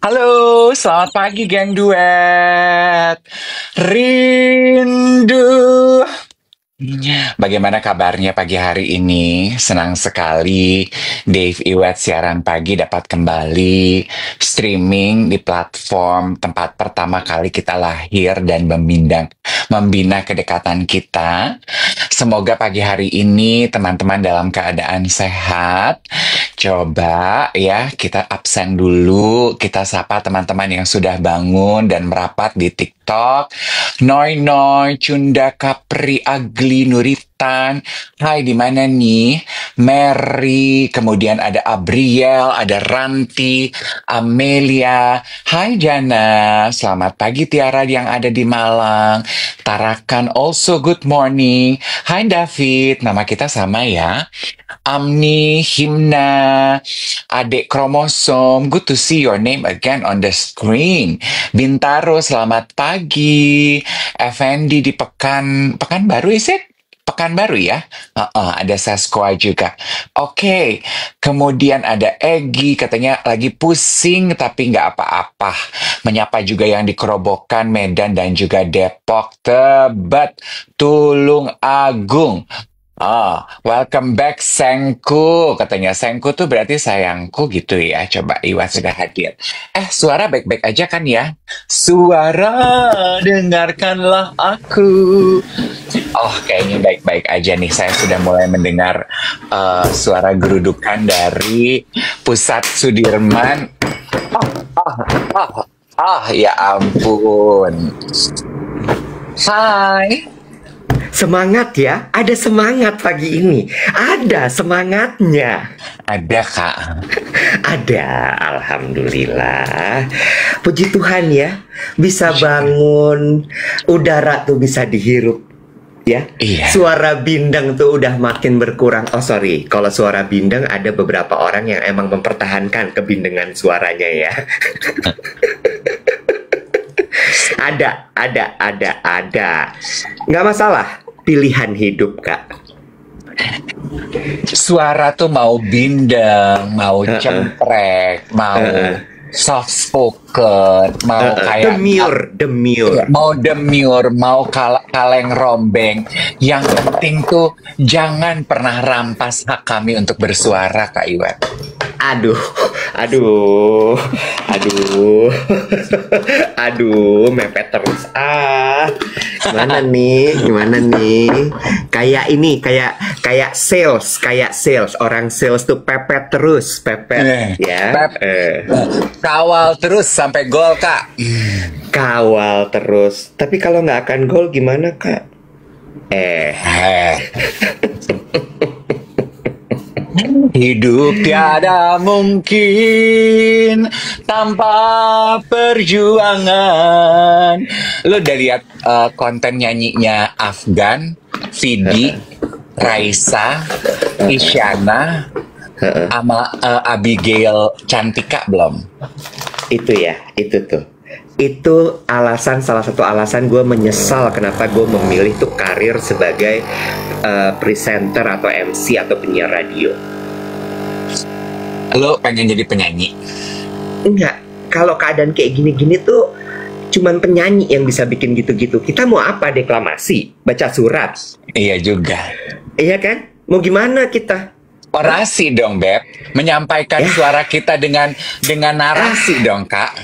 Halo, selamat pagi geng duet. Rindu. Bagaimana kabarnya pagi hari ini? Senang sekali Dave Iwet siaran pagi dapat kembali streaming di platform tempat pertama kali kita lahir dan membina kedekatan kita. Semoga pagi hari ini teman-teman dalam keadaan sehat. Coba ya kita absen dulu, kita sapa teman-teman yang sudah bangun dan merapat di TikTok. Noi Noi, Cunda Capri, Agli, Nuritan. Hai, di mana nih? Mary, kemudian ada Abriel, ada Ranti, Amelia. Hai Jana, selamat pagi Tiara yang ada di Malang. Tarakan also good morning. Hai David, nama kita sama ya. Amni, Himna, Adik Kromosom, good to see your name again on the screen. Bintaro, selamat pagi. Effendi di Pekanbaru, is it? Pekanbaru ya? Ada Saskoa juga. Oke, kemudian ada Egi, katanya lagi pusing tapi nggak apa-apa. Menyapa juga yang di Kerobokan, Medan, dan juga Depok, Tebet, Tulung Agung. Welcome back Sengku. Katanya Sengku tuh berarti sayangku gitu ya. Coba Iwan sudah hadir. Suara baik-baik aja kan ya? Suara dengarkanlah aku. Kayaknya baik-baik aja nih. Saya sudah mulai mendengar suara gerudukan dari pusat Sudirman. Ya ampun. Hai. Semangat ya, ada semangat pagi ini. Ada semangatnya. Ada Kak. Ada, alhamdulillah. Puji Tuhan ya, bisa bangun, udara tuh bisa dihirup. Ya, Iya. Suara bindeng tuh udah makin berkurang. Oh sorry, kalau suara bindeng ada beberapa orang yang emang mempertahankan kebindengan suaranya ya. Ada. Nggak masalah, pilihan hidup, Kak. Suara tuh mau bindeng, mau cemprek, mau soft spoken, mau kayak demure. mau demure, mau kaleng rombeng. Yang penting tuh jangan pernah rampas hak kami untuk bersuara, Kak Iwan. Aduh, mepet terus. Gimana nih? Kayak sales, orang sales tuh pepet terus, ya. Kawal terus sampai gol, Kak. Kawal terus. Tapi kalau nggak akan gol gimana, Kak? Hidup tiada mungkin tanpa perjuangan. Lo udah lihat konten nyanyinya Afgan, Vidi, Raisa, Isyana, sama Abigail Cantika belum? Itu tuh. Itu salah satu alasan gue menyesal kenapa gue memilih tuh karir sebagai presenter atau MC atau penyiar radio. Lo pengen jadi penyanyi? Enggak, kalau keadaan kayak gini-gini tuh cuman penyanyi yang bisa bikin gitu-gitu. Kita mau apa, deklamasi? Baca surat? Iya juga. Iya kan? Mau gimana kita? Orasi dong, Beb. Menyampaikan suara kita dengan narasi dong, Kak.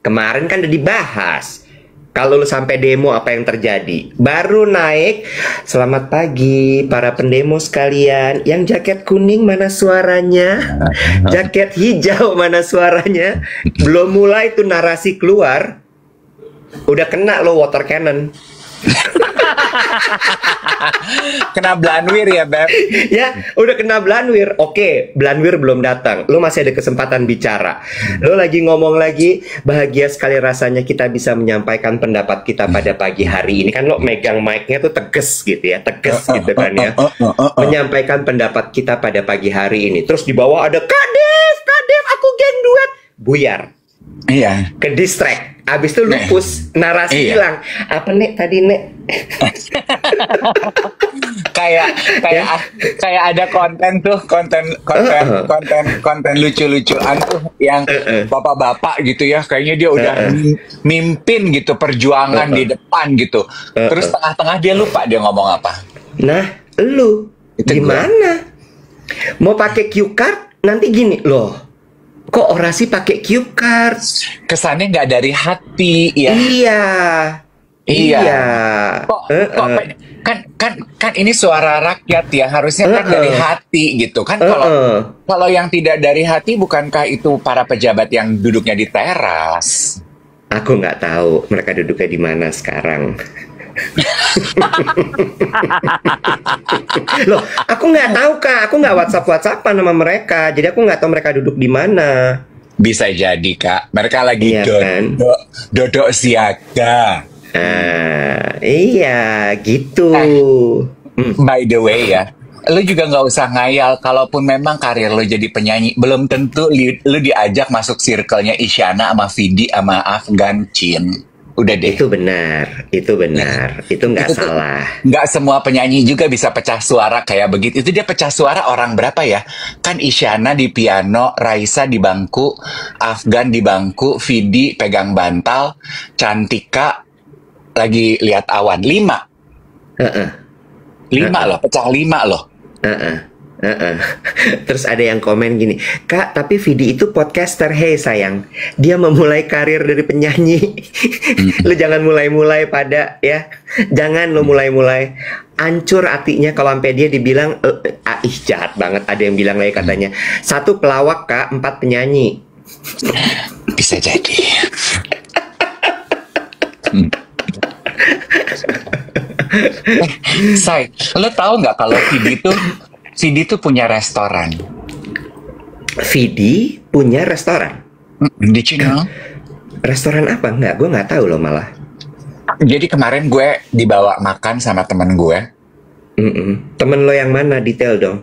Kemarin kan udah dibahas. Kalau lu sampai demo apa yang terjadi? Baru naik, selamat pagi para pendemo sekalian. Yang jaket kuning mana suaranya? Jaket hijau mana suaranya? Belum mulai tuh narasi keluar, udah kena lo water cannon. Kena Blanwir ya, Beb? Ya, udah kena Blanwir. Oke, Blanwir belum datang. Lo masih ada kesempatan bicara. Lo lagi ngomong lagi, bahagia sekali rasanya kita bisa menyampaikan pendapat kita pada pagi hari ini. Kan lo megang mic-nya tuh tegas gitu ya, gitu kan ya. Menyampaikan pendapat kita pada pagi hari ini. Terus di bawah ada Kak Dev, aku geng duet. Buyar. Iya. Ke distract. Abis itu lupus, narasi hilang. Apa nek tadi nek? kayak kayak Ya. kayak ada konten tuh, Heeh. konten lucu-lucuan tuh yang Heeh. bapak-bapak gitu ya, kayaknya dia udah Heeh. mimpin gitu perjuangan di Heeh. depan gitu, terus Heeh. tengah-tengah dia lupa dia ngomong apa. Nah, lu Itu gue. gimana? Mau pakai cue card? Nanti gini loh. Kok orasi pakai cue card? Kesannya nggak dari hati ya. Iya. Iya. Iya. Kok kok Heeh. kan kan kan ini suara rakyat ya, harusnya kan dari Heeh. hati gitu kan. Kalau Heeh. kalau yang tidak dari hati, bukankah itu para pejabat yang duduknya di teras? Aku nggak tahu mereka duduknya di mana sekarang. Loh, aku nggak tahu Kak. Aku nggak WhatsApp-WhatsAppan sama mereka. Jadi aku nggak tahu mereka duduk di mana. Bisa jadi Kak, mereka lagi Iya kan? dodok siaga. Iya, gitu. Hmm. By the way ya, lu juga nggak usah ngayal. Kalaupun memang karir lu jadi penyanyi, belum tentu lu diajak masuk circle-nya Isyana sama Vidi sama Afgan Chin. Udah deh. Itu benar, itu benar, itu nggak Itu tuh salah. nggak semua penyanyi juga bisa pecah suara kayak begitu. Itu dia pecah suara orang berapa ya? Kan Isyana di piano, Raisa di bangku, Afgan di bangku, Vidi pegang bantal, Cantika lagi lihat awan. Lima Heeh, heeh, loh, pecah lima loh. heeh, heeh. Terus ada yang komen gini, Kak, tapi Vidi itu podcaster, hei sayang, dia memulai karir dari penyanyi. Lu jangan mulai-mulai pada ya, jangan lu mulai-mulai. Ancur hatinya kalau sampai dia dibilang, ih jahat banget. Ada yang bilang lagi katanya, satu pelawak Kak, 4 penyanyi. Bisa jadi. Say, lo tahu nggak kalau Vidi tuh punya restoran? Vidi punya restoran. Did you know? Restoran apa? Nggak, gue nggak tahu loh malah. Jadi kemarin gue dibawa makan sama temen gue. Temen lo yang mana? Detail dong.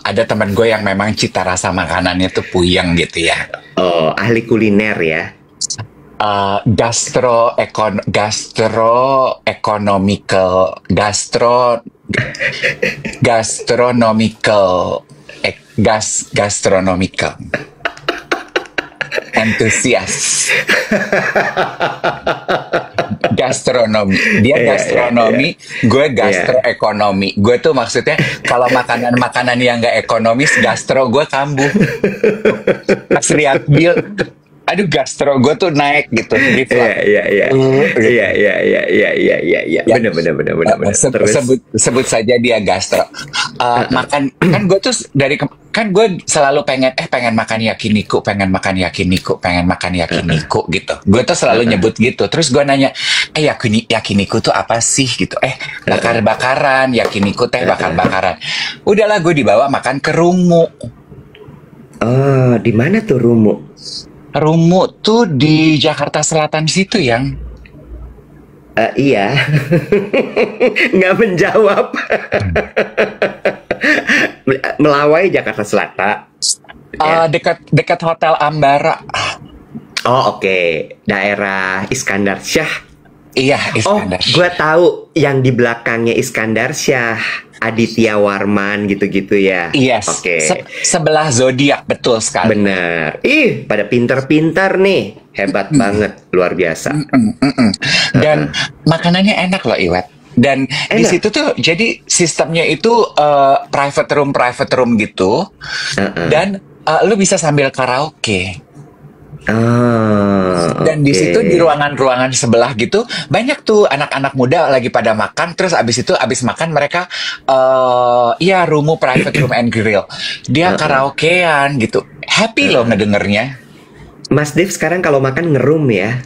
Ada temen gue yang memang cita rasa makanannya tuh puyeng gitu ya. Oh, ahli kuliner ya. Gastronomical enthusiast. Gastronomi, dia Iya, iya, gastronomi, gue iya. gastroekonomi. Gue tuh maksudnya kalau makanan-makanan yang gak ekonomis, gastro gue kambuh. Pas lihat bill, aduh gastro gue tuh naik gitu, Iya, reflux. iya, iya. Gitu. Iya, iya, iya, iya, iya, iya, iya. Ya, Benar, benar, benar, benar, benar. Terus, sebut saja dia gastro. Makan kan gue tuh kan gue selalu pengen makan yakiniku, pengen makan yakiniku, pengen makan yakiniku gitu. Gue tuh selalu nyebut gitu. Terus gue nanya, yakiniku tuh apa sih gitu? Bakar-bakaran, yakiniku teh bakar-bakaran. Udahlah, gue dibawa makan ke Rumu. oh, di mana tuh Rumu? Rumu tuh di Jakarta Selatan situ yang. Iya. Nggak menjawab. Melawai Jakarta Selatan. Ya. Dekat Hotel Ambara. Oh, oke. Daerah Iskandar Syah. Iya, Oh, Iskandar. gue tahu yang di belakangnya Iskandar Syah, Aditya Warman gitu-gitu ya. Yes, Oke, sebelah zodiak, betul sekali. benar. Ih, pada pinter-pinter nih, hebat banget, luar biasa. Dan makanannya enak loh, Iwet. Dan di Enak. situ tuh jadi sistemnya itu private room gitu. Dan lu bisa sambil karaoke. Dan di Oke. situ di ruangan-ruangan sebelah gitu banyak tuh anak-anak muda lagi pada makan. Terus abis makan mereka ya Rumu private room and grill. Dia karaokean gitu. Happy loh ngedengernya. Mas Dev sekarang kalau makan ngerum ya.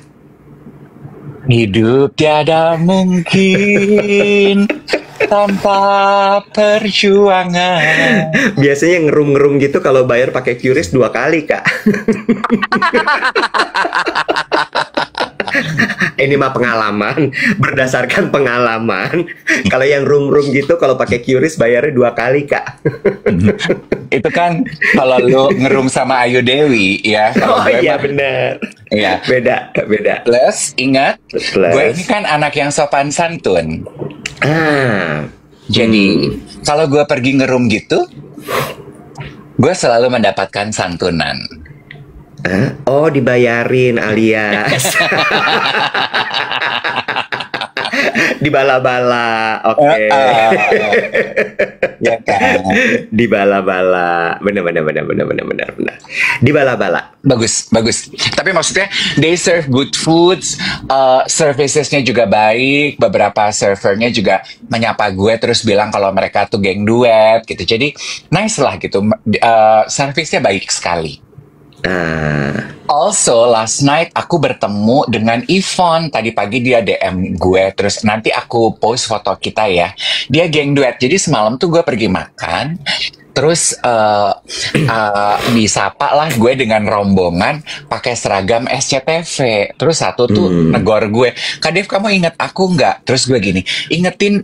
Hidup tiada mungkin tanpa perjuangan. Biasanya ngerum-ngerum gitu kalau bayar pakai QRIS 2 kali, Kak. Ini mah pengalaman, berdasarkan pengalaman. Kalau yang room-room gitu, kalau pakai QRIS bayarnya 2 kali, Kak. Itu kan kalau lu ngerum sama Ayu Dewi ya. Kalau Oh gue iya mah benar. ya. Beda, beda. Plus ingat, gue ini Plus. kan anak yang sopan santun. Ah. Jadi kalau gue pergi ngerum gitu, gue selalu mendapatkan santunan. Hah? Oh, dibayarin alias. Dibala-bala. Oke. Ya kan. Dibala-bala. Benar. Dibala-bala. Bagus, bagus. Tapi maksudnya they serve good foods, servicesnya juga baik. Beberapa servernya juga menyapa gue terus bilang kalau mereka tuh geng duet gitu. Jadi nice lah gitu. Servisnya baik sekali. Ah. Also, last night aku bertemu dengan Yvonne. Tadi pagi dia DM gue, terus nanti aku post foto kita ya. Dia geng duet. Jadi semalam tuh gue pergi makan, terus disapa lah gue dengan rombongan pakai seragam SCTV. Terus satu tuh negor gue, Kak Dev, kamu inget aku nggak? Terus gue gini,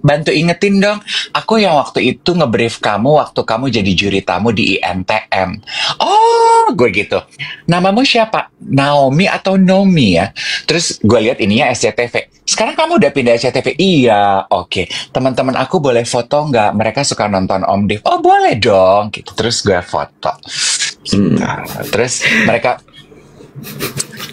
bantu ingetin dong. Aku yang waktu itu ngebrief kamu waktu kamu jadi juri tamu di INTM. Oh, gue gitu. Namamu siapa? Naomi atau Nomi ya? Terus gue lihat ininya SCTV. Sekarang kamu udah pindah SCTV? Iya, oke. Teman-teman aku boleh foto nggak? Mereka suka nonton Om Dev. Oh, boleh dong. Gitu. Terus gue foto. Nah,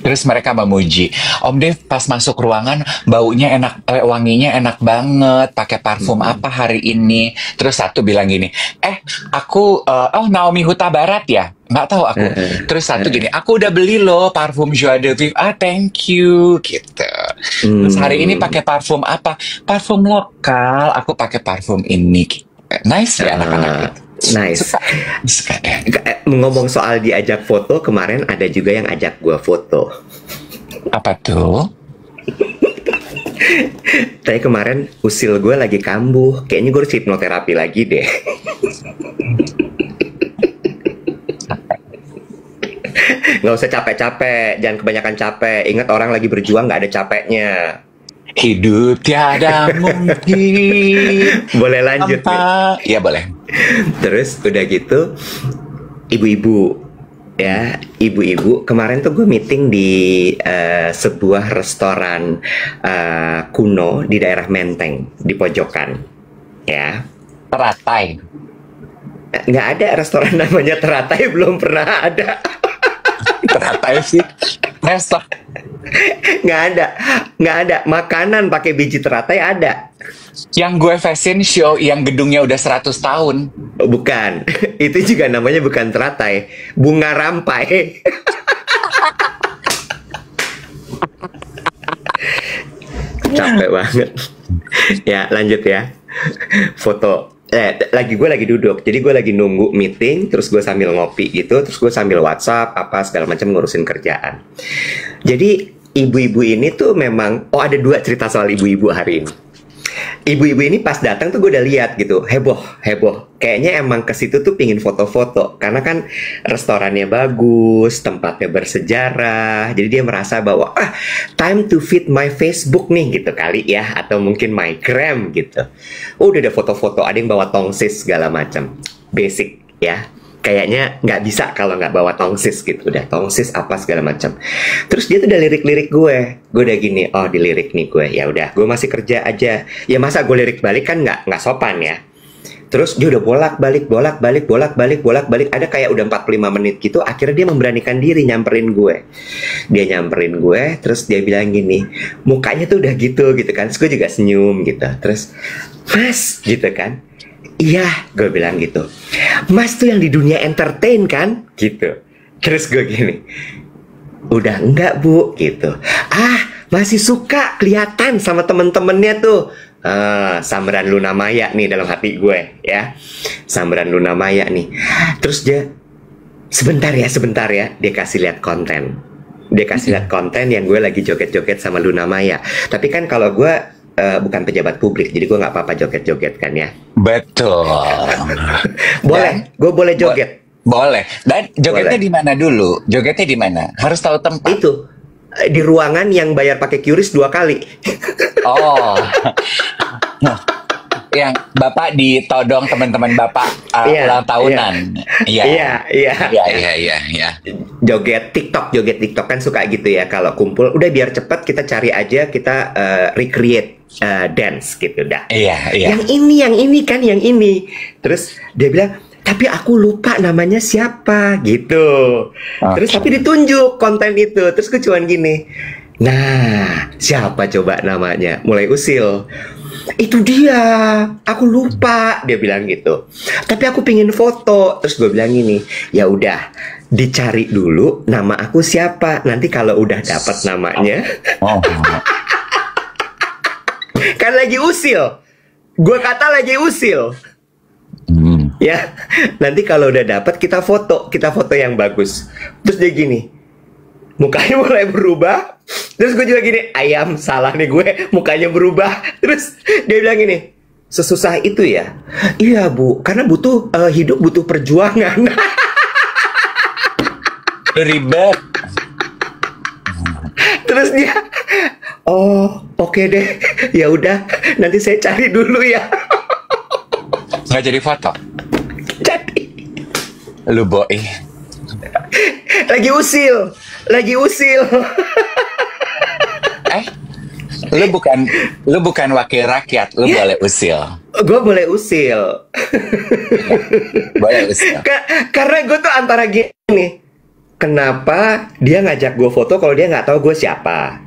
Terus mereka memuji, Om Dev pas masuk ruangan baunya enak, wanginya enak banget. Pakai parfum apa hari ini? Terus satu bilang gini, aku oh Naomi Huta Barat ya? Nggak tahu aku. Terus satu gini, aku udah beli loh parfum Joie de Vivre. Thank you gitu. Terus hari ini pakai parfum apa? Parfum lokal. Aku pakai parfum ini. Nice ya anak-anak itu. Nice. Suka deh. Ngomong soal diajak foto, kemarin ada juga yang ajak gua foto. Apa tuh? Tapi kemarin usil gue lagi kambuh. Kayaknya gue harus hipnoterapi lagi deh. Nggak usah capek-capek, jangan kebanyakan capek. Ingat orang lagi berjuang nggak ada capeknya. Hidup tiada mungkin. Boleh lanjut nih. Iya boleh. Terus udah gitu, ibu-ibu ya, ibu-ibu kemarin tuh gue meeting di sebuah restoran kuno di daerah Menteng di pojokan, ya. Teratai. Nggak ada restoran namanya Teratai, belum pernah ada. Teratai sih. Resto. Nggak ada makanan pakai biji teratai ada. Yang gue fashion show yang gedungnya udah 100 tahun. Bukan, itu juga namanya bukan teratai, bunga rampai. Capek banget. Ya lanjut ya. Foto. Gue lagi duduk, jadi gue lagi nunggu meeting, terus gue sambil ngopi gitu, terus gue sambil WhatsApp apa segala macam ngurusin kerjaan. Jadi ibu-ibu ini tuh memang, ada 2 cerita soal ibu-ibu hari ini. Ibu-ibu ini pas datang tuh gue udah lihat gitu, heboh. Kayaknya emang ke situ tuh pingin foto-foto, karena kan restorannya bagus, tempatnya bersejarah, jadi dia merasa bahwa time to feed my Facebook nih gitu kali ya, atau mungkin my gram gitu. Udah ada foto-foto, ada yang bawa tongsis segala macam, basic ya. Kayaknya nggak bisa kalau nggak bawa tongsis gitu, udah tongsis apa segala macam. Terus dia tuh udah lirik-lirik gue udah gini, dilirik nih gue, ya udah, gue masih kerja aja, ya masa gue lirik balik kan nggak sopan ya. Terus dia udah bolak-balik, ada kayak udah 45 menit gitu, akhirnya dia memberanikan diri nyamperin gue. Dia nyamperin gue, terus dia bilang gini, mukanya tuh udah gitu kan, terus gue juga senyum gitu, terus Mas gitu kan. Iya, gue bilang gitu. Mas tuh yang di dunia entertain kan? Gitu. Terus gue gini, udah enggak bu, gitu. Masih suka kelihatan sama temen-temennya tuh. Sambaran Luna Maya nih dalam hati gue ya. Sambaran Luna Maya nih. Terus dia, sebentar ya, dia kasih lihat konten. Dia kasih lihat konten yang gue lagi joget-joget sama Luna Maya. Tapi kan kalau gue bukan pejabat publik, jadi gue nggak apa-apa joget-joget kan ya. Betul. Boleh, gue boleh joget. Boleh. Dan jogetnya di mana dulu? Jogetnya di mana? Harus tahu tempat. Itu di ruangan yang bayar pakai QRIS 2 kali. Oh. Yang Bapak ditodong teman-teman Bapak Iya, ulang tahunan. Iya. iya, iya. Iya. Joget TikTok kan suka gitu ya kalau kumpul. Udah biar cepet kita cari aja, kita recreate dance gitu dah. Iya. Yang ini. Terus dia bilang, tapi aku lupa namanya siapa gitu. Terus Oke. tapi ditunjuk konten itu. Terus gue cuman gini. Nah, siapa coba namanya? Mulai usil. Itu dia, aku lupa, dia bilang gitu. Tapi aku pingin foto. Terus gue bilang gini, ya udah, dicari dulu nama aku siapa. Nanti kalau udah dapat namanya, Oh. kan lagi usil. Gue kata lagi usil. Hmm. Ya, nanti kalau udah dapat kita foto yang bagus. Terus dia gini, mukanya mulai berubah. Terus gue juga gini, ayam, salah nih gue, mukanya berubah. Terus dia bilang gini, sesusah itu ya? Iya bu, karena hidup butuh perjuangan. Ribet. Terus dia, oh oke deh, ya udah, nanti saya cari dulu ya. Nggak jadi foto. Jadi Lu boy. lagi usil. Lu bukan wakil rakyat, lu boleh usil. Gue boleh usil. Boleh usil. Karena gue tuh antara gini, kenapa dia ngajak gue foto kalau dia nggak tahu gue siapa?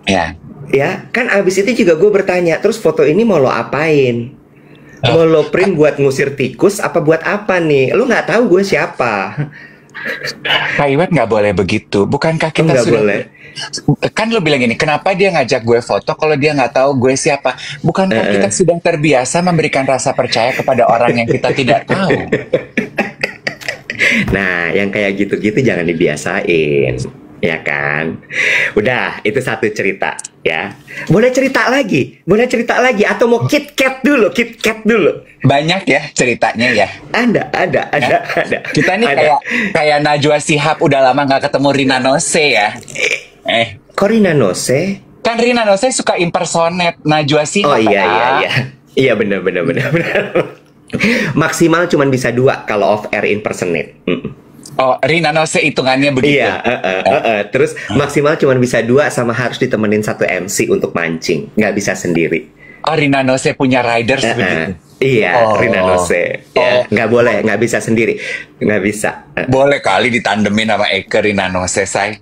Ya. Ya, kan abis itu juga gue bertanya, terus foto ini mau lo apain? Mau lo print buat ngusir tikus apa buat apa nih? Lo nggak tahu gue siapa. Kak Iwet nggak boleh begitu. Bukankah kita Nggak sudah boleh. Kan lu bilang gini, kenapa dia ngajak gue foto kalau dia nggak tahu gue siapa? Bukankah kita sudah terbiasa memberikan rasa percaya kepada orang yang kita tidak tahu? Nah, yang kayak gitu-gitu jangan dibiasain, ya kan? Udah, itu satu cerita, ya. Boleh cerita lagi, atau mau KitKat dulu. Banyak ya ceritanya ya. Ada. Kita nih Ada. kayak Najwa Shihab udah lama nggak ketemu Rina Nose ya. Korina Nose. Kan Rina Nose suka impersonate Najwa Shihab. Oh iya. Pak. Iya benar. Maksimal cuman bisa 2 kalau off air impersonate. Oh, Rina Nose hitungannya begitu. Iya, terus maksimal cuman bisa 2 sama harus ditemenin satu MC untuk mancing, nggak bisa sendiri. Oh, Rina Nose punya riders begitu. Iya, Oh. Rina Nose. Ya, nggak boleh, nggak bisa sendiri, nggak bisa. Boleh kali ditandemin sama Eke Rina Nose, say.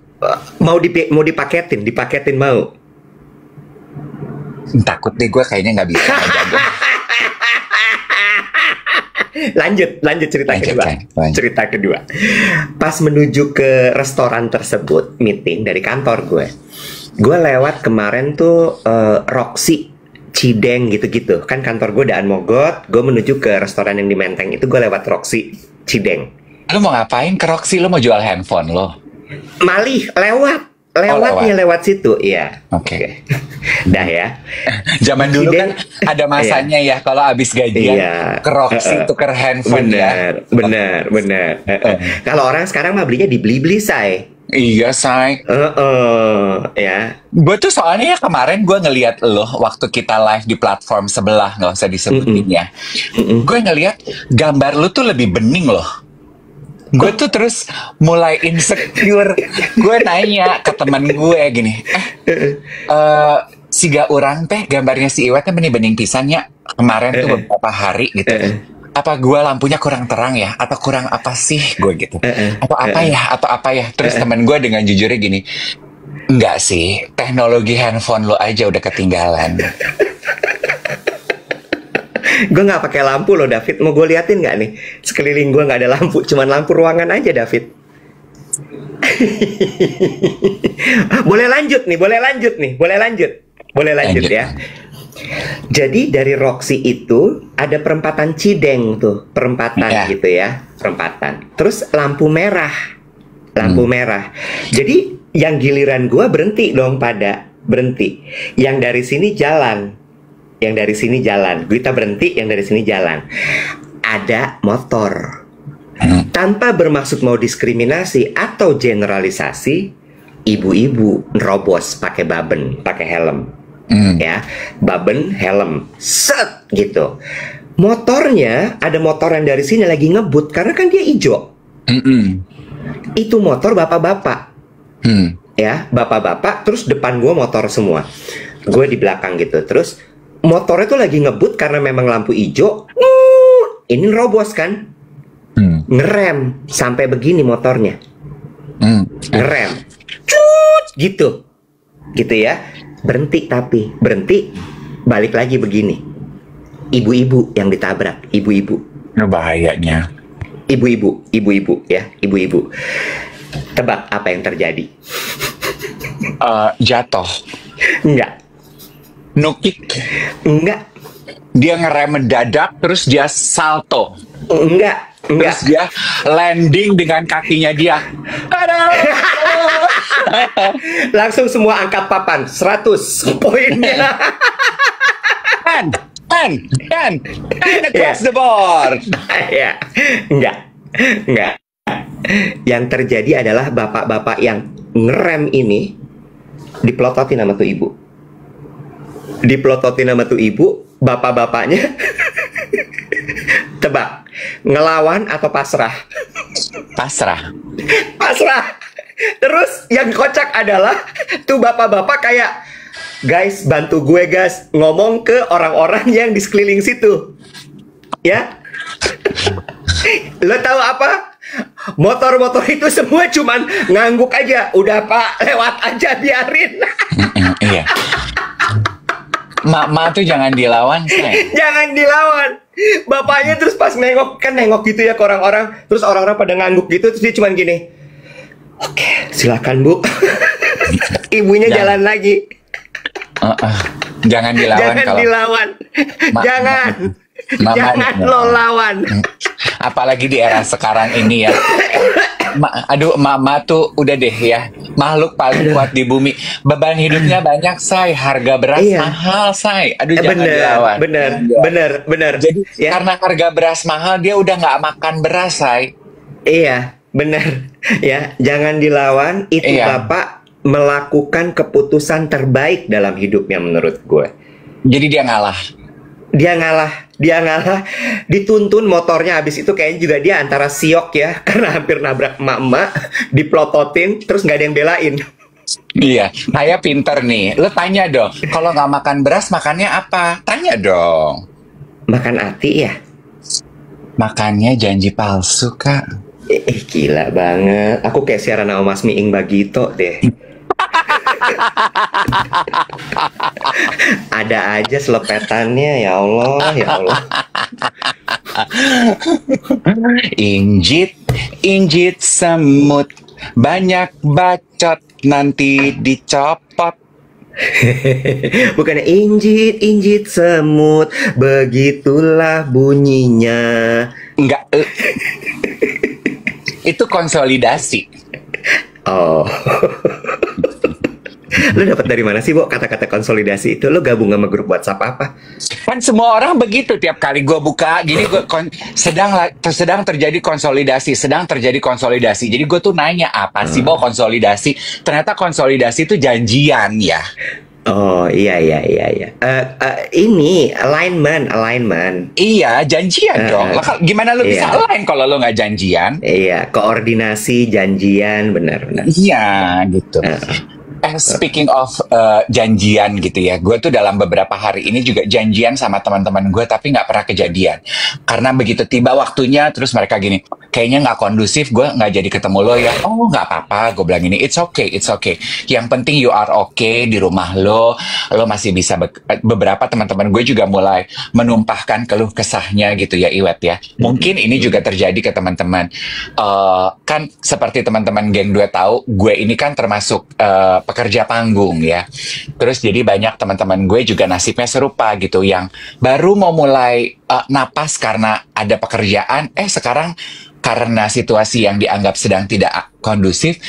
Mau dipaketin mau. Takut deh gue kayaknya nggak bisa ngejaga. Lanjut cerita kedua. Lanjut. Cerita kedua. Pas menuju ke restoran tersebut, meeting dari kantor gue lewat kemarin tuh Roxy Cideng gitu-gitu. Kan kantor gue daan Mogot, gue menuju ke restoran yang di Menteng itu, gue lewat Roxy Cideng. Lu mau ngapain ke Roxy? Lu mau jual handphone lo? Malih, lewat situ, iya. Oke. Dah ya. Zaman dulu Cideng. kan ada masanya ya kalau abis gajian Iya. ke Roxy tuker handphone ya. Bener. Kalau orang sekarang mah belinya di Blibli, say. Iya, say. Ya. Gue tuh soalnya ya kemarin gue ngeliat lo waktu kita live di platform sebelah, nggak usah disebutin ya. Gue ngeliat gambar lu tuh lebih bening loh. Gue tuh terus mulai insecure. Gue nanya ke teman gue gini, siga orang teh gambarnya si Iwet teh bening-bening pisannya kemarin tuh beberapa hari gitu. Apa gue lampunya kurang terang ya? Atau kurang apa sih gue gitu? Atau apa ya? Terus teman gue dengan jujurnya gini, enggak sih, teknologi handphone lo aja udah ketinggalan. Gue nggak pakai lampu loh, David. Mau gue liatin nggak nih? Sekeliling gue nggak ada lampu, cuman lampu ruangan aja, David. Boleh lanjut Lanjut. ya. Jadi dari Roxy itu ada perempatan Cideng tuh, perempatan Iya. gitu ya, perempatan. Terus lampu merah. Jadi yang giliran gue berhenti. Yang dari sini jalan. Kita berhenti, yang dari sini jalan. Ada motor. Tanpa bermaksud mau diskriminasi atau generalisasi, ibu-ibu nerobos pakai baben, pakai helm. Ya, baben, helm, set gitu. Motornya, ada motor yang dari sini lagi ngebut karena kan dia hijau. Itu motor bapak-bapak. Ya, bapak-bapak, terus depan gue motor semua. Gue di belakang gitu. Terus motornya tuh lagi ngebut karena memang lampu hijau. Ini nerobos kan? Ngerem sampai begini motornya. Ngerem. Cut gitu. Gitu ya. Berhenti, tapi berhenti, balik lagi begini. Ibu-ibu yang ditabrak, ibu-ibu. Bahayanya. Ibu-ibu ya, ibu-ibu. Tebak apa yang terjadi? Jatuh. Enggak. Nukik. Enggak. Dia ngerem mendadak, terus dia salto. Enggak. Terus dia landing dengan kakinya dia. Langsung semua angkat papan 100 poinnya. And across the board. Ya, enggak. Yang terjadi adalah bapak-bapak yang ngerem ini dipelototin sama tuh ibu. Bapak-bapaknya tebak, ngelawan atau pasrah? Pasrah. Terus yang kocak adalah tuh bapak-bapak kayak, guys, bantu gue guys, ngomong ke orang-orang yang di sekeliling situ. Ya. Lo tahu apa? Motor-motor itu semua cuman ngangguk aja. Udah pak, lewat aja, biarin. Iya. Mak tuh jangan dilawan, say. Jangan dilawan. Bapaknya terus pas nengok gitu ya ke orang-orang. Terus orang-orang pada ngangguk gitu. Terus dia cuman gini, oke, silakan bu. Ibunya jalan lagi. Jangan dilawan. Jangan lo lawan. Apalagi di era sekarang ini ya. Mama tuh udah deh ya, makhluk paling kuat di bumi. Beban hidupnya banyak, say. Harga beras mahal, say. Jangan dilawan. Bener. Jadi karena harga beras mahal, dia udah nggak makan beras, say. Iya, bener. Ya, jangan dilawan. Itu bapak melakukan keputusan terbaik dalam hidupnya menurut gue. Jadi dia ngalah. Dituntun motornya, habis itu kayaknya juga dia antara siok ya, karena hampir nabrak emak-emak, dipelototin, terus nggak ada yang belain. Iya, saya pinter nih. Lo tanya dong, kalau nggak makan beras, makannya apa? Tanya dong. Makan ati ya? Makannya janji palsu, Kak. Gila banget. Aku kayak siaran sama Mas Miing Bagito deh. Ada aja selepetannya, ya Allah. Injit semut, banyak bacot, nanti dicopot. Bukannya injit semut, begitulah bunyinya. Enggak. Itu konsolidasi. Oh. Lo dapat dari mana sih, Bo, kata-kata konsolidasi itu? Lo gabung sama grup WhatsApp apa? Kan semua orang begitu, tiap kali gue buka gini, sedang terjadi konsolidasi. Jadi gue tuh nanya, apa sih, Bo, konsolidasi? Ternyata konsolidasi itu janjian ya. Oh, iya. Ini alignment. Iya, janjian dong. Gimana lo bisa align kalau lo nggak janjian? Iya, koordinasi, janjian, benar. Iya, gitu. Speaking of janjian gitu ya, gue tuh dalam beberapa hari ini juga janjian sama teman-teman gue, tapi nggak pernah kejadian. Karena begitu tiba waktunya, terus mereka gini, kayaknya nggak kondusif, gue nggak jadi ketemu lo ya. Oh, nggak apa-apa, gue bilang gini, it's okay. Yang penting you are okay di rumah lo masih bisa. Beberapa teman-teman gue juga mulai menumpahkan keluh kesahnya gitu ya, Iwet ya. Mungkin ini juga terjadi ke teman-teman. Kan seperti teman-teman Geng 2 tahu, gue ini kan termasuk pekerja panggung ya. Terus jadi banyak teman-teman gue juga nasibnya serupa gitu, yang baru mau mulai napas karena ada pekerjaan, sekarang karena situasi yang dianggap sedang tidak kondusif,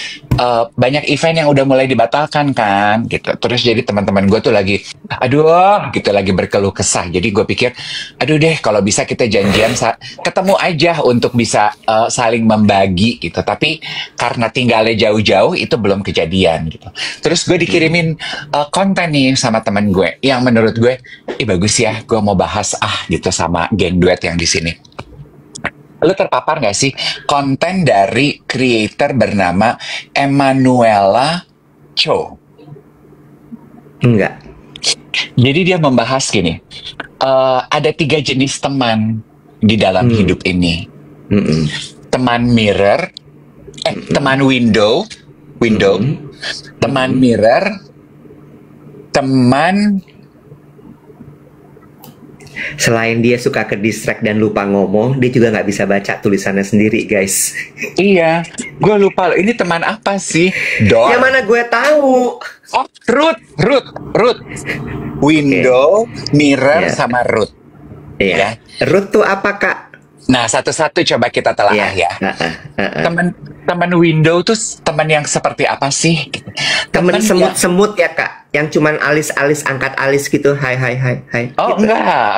banyak event yang udah mulai dibatalkan kan, gitu. Terus jadi teman-teman gue tuh lagi, aduh, gitu lagi berkeluh kesah. Jadi gue pikir, aduh deh, kalau bisa kita janjian ketemu aja untuk bisa saling membagi gitu. Tapi karena tinggalnya jauh-jauh itu belum kejadian gitu. Terus gue dikirimin konten nih sama teman gue, yang menurut gue, bagus ya, gue mau bahas gitu sama geng duet yang di sini. Lu terpapar nggak sih konten dari creator bernama Emanuela Cho? Enggak. Jadi dia membahas gini, ada 3 jenis teman di dalam hidup ini. Teman mirror, teman window, teman mirror, teman... Selain dia suka ke distract dan lupa ngomong, dia juga nggak bisa baca tulisannya sendiri, guys. Iya, gue lupa. Ini teman apa sih? Yang mana gue tahu? Oh, root. Window, mirror, sama root. Iya. Root tuh apa, Kak? Nah, satu-satu coba kita telah ya. Teman window tuh teman yang seperti apa sih? Teman semut-semut ya, Kak? Yang cuman alis-alis, angkat alis gitu. Hai. Oh, gitu.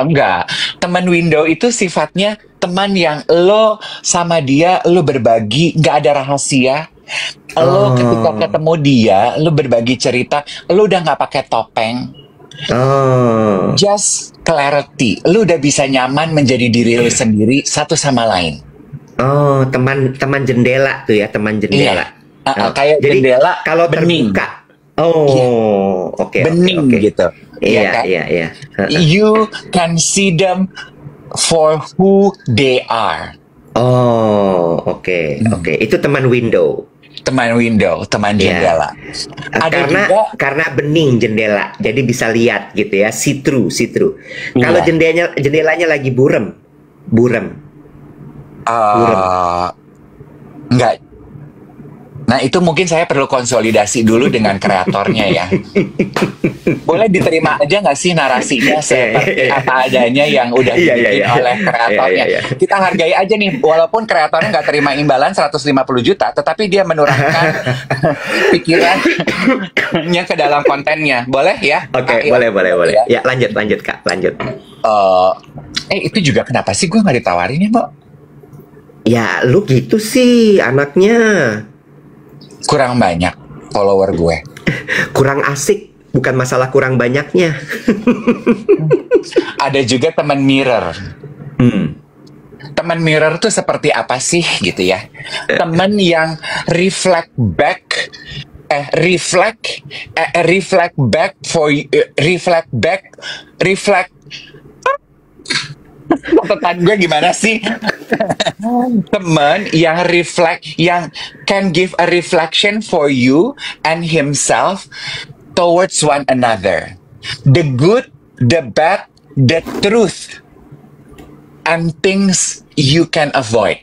Enggak. Teman window itu sifatnya teman yang lo sama dia, lo berbagi, nggak ada rahasia. Lo ketika ketemu dia, lo berbagi cerita, lo udah nggak pakai topeng. Just clarity. Lu udah bisa nyaman menjadi diri lu sendiri satu sama lain. Oh, teman jendela tuh ya, teman jendela. Kayak jadi jendela kalau bening. terbuka. Oke. Bening gitu. Iya. You can see them for who they are. Oke. Itu teman window. Teman jendela. Karena bening jendela, jadi bisa lihat gitu ya, see through. Kalau jendelanya lagi buram. Enggak. Nah, itu mungkin saya perlu konsolidasi dulu dengan kreatornya ya. Boleh diterima aja nggak sih narasinya seperti apa adanya yang udah dibikin oleh kreatornya. Kita hargai aja nih, walaupun kreatornya nggak terima imbalan 150 juta, tetapi dia menurunkan pikirannya ke dalam kontennya. Boleh ya? Oke, boleh. Ya, lanjut Kak, lanjut. Itu juga kenapa sih gue nggak ditawarin ya, Mbak? Ya, lu gitu sih anaknya. Kurang banyak follower gue. Kurang asik, bukan masalah kurang banyaknya. Ada juga teman mirror. Teman mirror tuh seperti apa sih gitu ya? Teman yang reflect back Catatan gue gimana sih? Teman yang yang can give a reflection for you and himself towards one another. The good, the bad, the truth, and things you can avoid.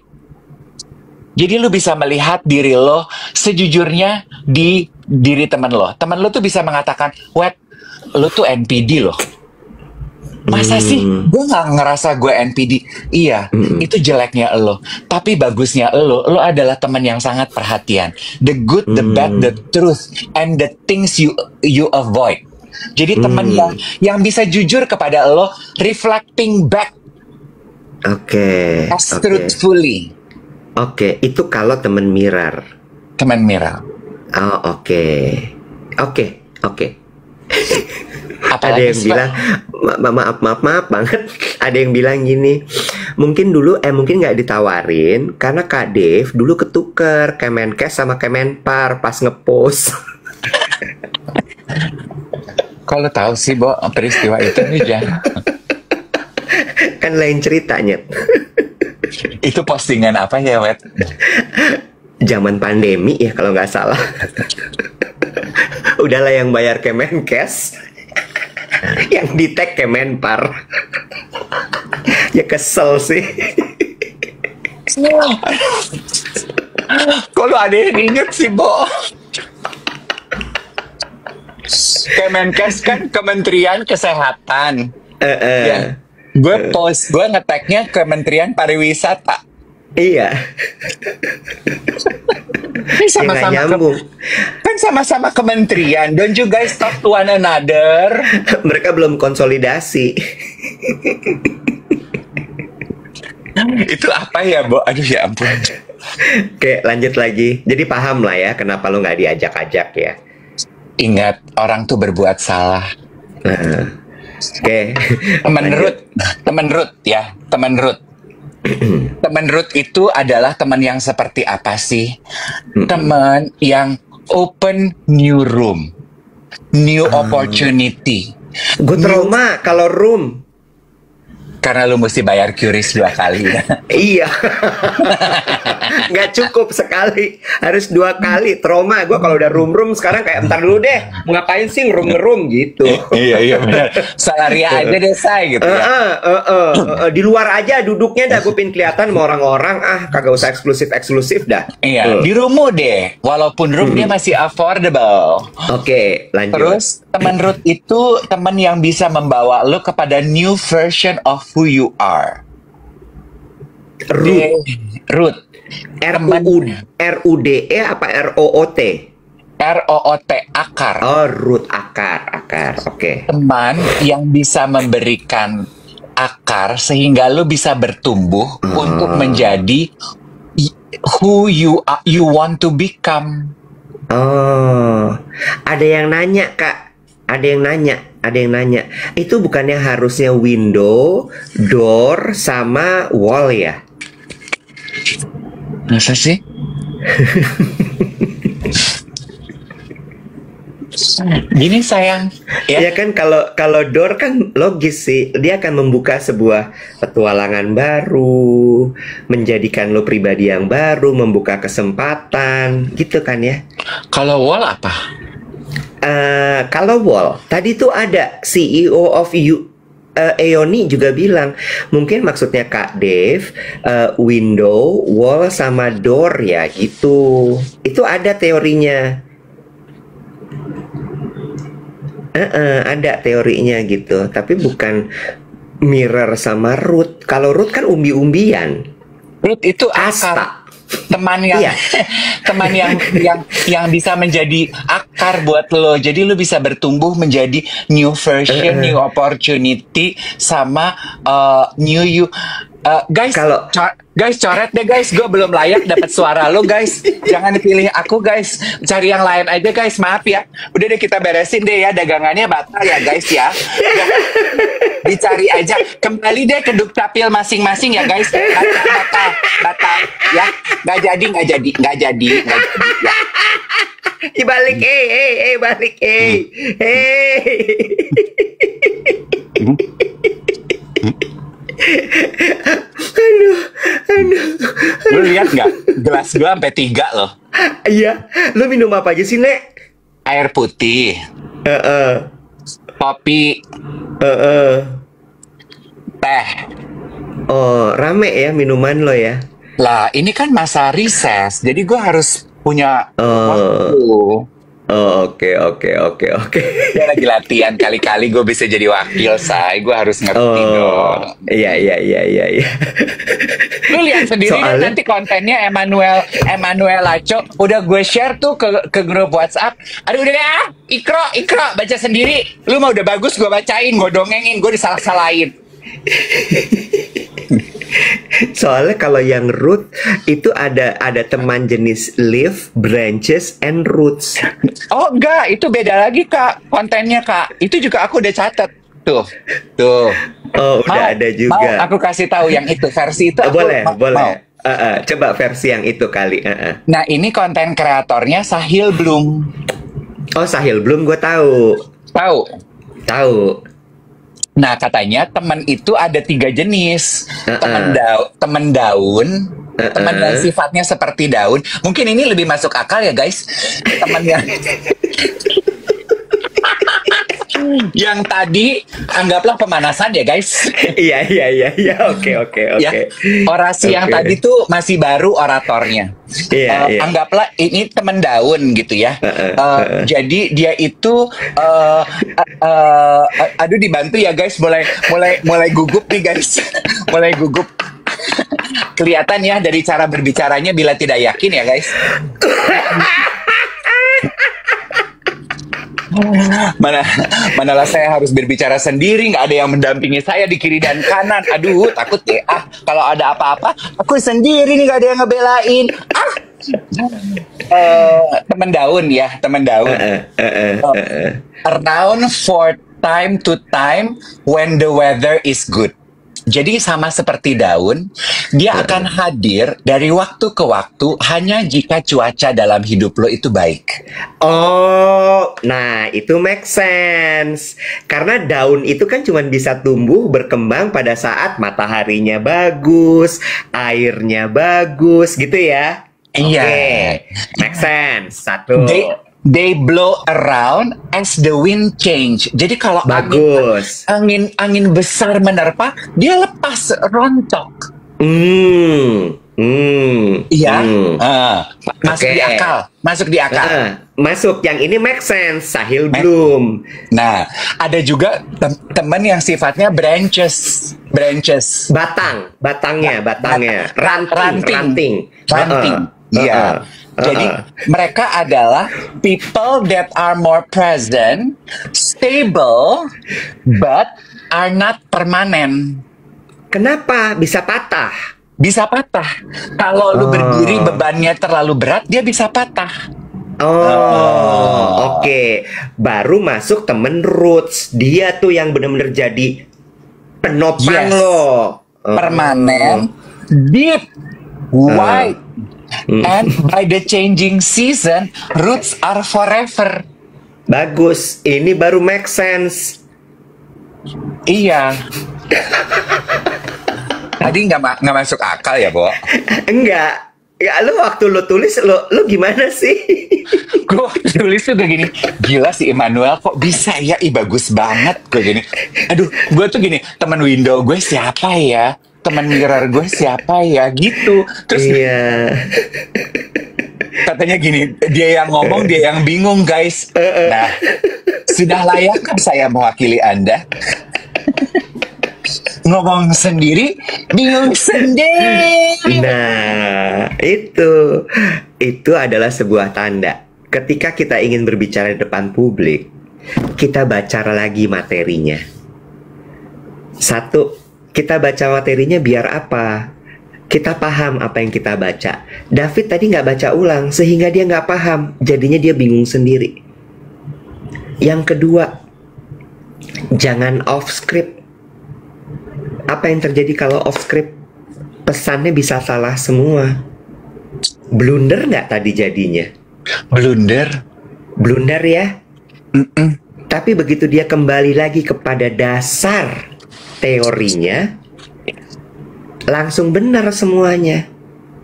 Jadi lu bisa melihat diri lo sejujurnya di diri teman lo. Teman lo tuh bisa mengatakan, "Wet, lo tuh NPD loh." Masa sih gue gak ngerasa gue NPD? Iya, itu jeleknya lo. Tapi bagusnya lo adalah teman yang sangat perhatian. The good, the bad, the truth, and the things you avoid. Jadi teman yang bisa jujur kepada lo, reflecting back as truthfully. Oke, itu kalau teman mirror. Teman mirror. Oh, oke. Ada yang bilang maaf banget. Ada yang bilang gini, mungkin nggak ditawarin karena Kak Dev dulu ketuker Kemenkes sama Kemenpar pas ngepost. Kalau tahu sih, Bo, peristiwa itu nih jangan. Kan lain ceritanya. Itu postingan apa ya, Wet? Zaman pandemi ya kalau nggak salah. Udahlah yang bayar Kemenkes, yang di tag Kemenpar. Ya kesel sih. Kalau ada yang inget sih, Bo. Kemenkes kan Kementerian Kesehatan. Ya. Gue ngetagnya Kementerian Pariwisata. Iya, Ini ya nggak sama-sama nyambung. kan sama-sama kementerian. Don't you guys talk to one another? Mereka belum konsolidasi. Itu apa ya, Bo? Aduh ya ampun. Oke, lanjut lagi. Jadi paham lah ya kenapa lu nggak diajak-ajak ya. Ingat, orang tuh berbuat salah. Nah, oke, Temen lanjut. Ruth, temen Ruth ya, temen Ruth. Temen Ruth itu adalah teman yang seperti apa sih? Teman yang open new room, new opportunity. Gue trauma kalau room. Karena lu mesti bayar QRIS 2 kali. Iya, nggak cukup sekali, harus 2 kali. Trauma gue kalau udah room sekarang kayak entar dulu deh, mau ngapain sih ngerum gitu. Iya benar. Salaria aja deh say gitu ya. Di luar aja duduknya dah, gue pengen kelihatan sama orang-orang. Kagak usah eksklusif dah. Iya, di rumah deh. Walaupun room dia masih affordable. Oke, lanjut. Terus teman Ruth itu teman yang bisa membawa lo kepada new version of who you are. Root. Ruth. RUDE apa ROOT? ROOT, akar. Oh, root, akar. Oke. Teman yang bisa memberikan akar sehingga lo bisa bertumbuh untuk menjadi who you want to become. Oh, ada yang nanya, Kak. Ada yang nanya. Itu bukannya harusnya window, door, sama wall ya? Masa sih? Gini sayang, Ya kan, kalau door kan logis sih, dia akan membuka sebuah petualangan baru, menjadikan lo pribadi yang baru, membuka kesempatan, gitu kan ya? Kalau wall apa? Kalau wall, tadi tuh ada CEO of Eoni juga bilang, mungkin maksudnya Kak Dave, window, wall, sama door ya gitu. Itu ada teorinya. Ada teorinya gitu, tapi bukan mirror sama root. Kalau root kan umbi-umbian. Ruth itu akar. Kasta. Teman yang Iya. teman yang bisa menjadi akar buat lo. Jadi lo bisa bertumbuh menjadi new version, new opportunity sama new you. Guys, Kalau- guys coret deh guys. Gue belum layak dapat suara lo guys. Jangan pilih aku guys. Cari yang lain aja guys. Maaf ya. Udah deh kita beresin deh ya dagangannya batal ya guys ya. Dicari aja. Kembali deh ke dukcapil masing-masing ya guys. Batal ya. Nggak jadi ya. Balik, balik, Lu lihat nggak? Gelas gua sampai 3 loh. Iya, lu minum apa aja sih, Nek? Air putih, Heeh, kopi, heeh. teh. Oh, rame ya minuman lo ya? Lah, ini kan masa rises, jadi gua harus punya Oh. waktu. Oh, oke. Gue lagi latihan kali-kali gue bisa jadi wakil, say. Gue harus ngerti Oh, dong. iya. Lu lihat sendiri deh Soalnya- nanti kontennya Emmanuel Laco udah gue share tuh ke grup WhatsApp. Aduh udah deh Ikro baca sendiri. Lu mah udah bagus gue bacain, gue dongengin, gue disalah-salahin. Soalnya kalau yang root itu ada teman jenis leaf, branches, and roots. Oh enggak, itu beda lagi kak kontennya kak. Itu juga aku udah catat tuh. Oh, udah ada juga. Mau aku kasih tahu yang itu versi itu. Aku Boleh. mau. Coba versi yang itu kali. Nah ini konten kreatornya Sahil Bloom. Oh, Sahil belum, gue tahu. Tahu. Nah katanya teman itu ada 3 jenis. Teman daun, teman yang sifatnya seperti daun. Mungkin ini lebih masuk akal ya guys. Teman yang tadi anggaplah pemanasan ya guys. Iya. Oke. Ya, orasi yang Oke. tadi tuh masih baru oratornya. Iya. Anggaplah ini teman daun gitu ya. Jadi dia itu aduh dibantu ya guys, mulai gugup nih guys. Mulai gugup. Kelihatan ya dari cara berbicaranya bila tidak yakin ya guys. Manalah saya harus berbicara sendiri, nggak ada yang mendampingi saya di kiri dan kanan. Aduh, takut deh. Kalau ada apa-apa, aku sendiri nih, nggak ada yang ngebelain. Teman daun ya, teman daun. Around for time to time when the weather is good. Jadi sama seperti daun, dia akan hadir dari waktu ke waktu hanya jika cuaca dalam hidup lo itu baik. Oh, nah itu make sense. Karena daun itu kan cuma bisa tumbuh berkembang pada saat mataharinya bagus, airnya bagus, gitu ya? Iya. Oke, make sense. Satu. They blow around as the wind change. Jadi kalau bagus. angin besar menerpa, dia lepas rontok. Iya. Masuk di akal. Masuk di akal. Masuk. Yang ini make sense. Sahil Bloom. Nah, ada juga teman yang sifatnya branches. Batangnya. Ranting. Iya. Jadi mereka adalah people that are more present, stable, but are not permanent. Kenapa bisa patah? Bisa patah. Kalau lu berdiri bebannya terlalu berat, dia bisa patah. Oke. Baru masuk temen Roots. Dia tuh yang benar-benar jadi penopang lo. Permanen, deep, wide. And by the changing season, roots are forever. Bagus, ini baru make sense. Iya. Tadi nggak masuk akal ya, Bo? Enggak. Ya, lu waktu lu tulis, lu gimana sih? Gue tulis tuh kayak gini, gila si Immanuel kok bisa ya, bagus banget gue gini. Aduh, gue tuh gini, teman window gue siapa ya? Teman mirror gue siapa ya? Gitu. Terus iya. Katanya gini, dia yang ngomong, dia yang bingung guys. Nah, sudah layakkah saya mewakili Anda? Ngomong sendiri, bingung sendiri. Nah, itu adalah sebuah tanda. Ketika kita ingin berbicara di depan publik, kita baca lagi materinya. Satu, kita baca materinya biar apa? Kita paham apa yang kita baca. David tadi nggak baca ulang, sehingga dia nggak paham. Jadinya dia bingung sendiri. Yang kedua, jangan off script. Apa yang terjadi kalau off script? Pesannya bisa salah semua. Blunder nggak tadi jadinya? Blunder ya? Tapi begitu dia kembali lagi kepada dasar teorinya, langsung benar semuanya.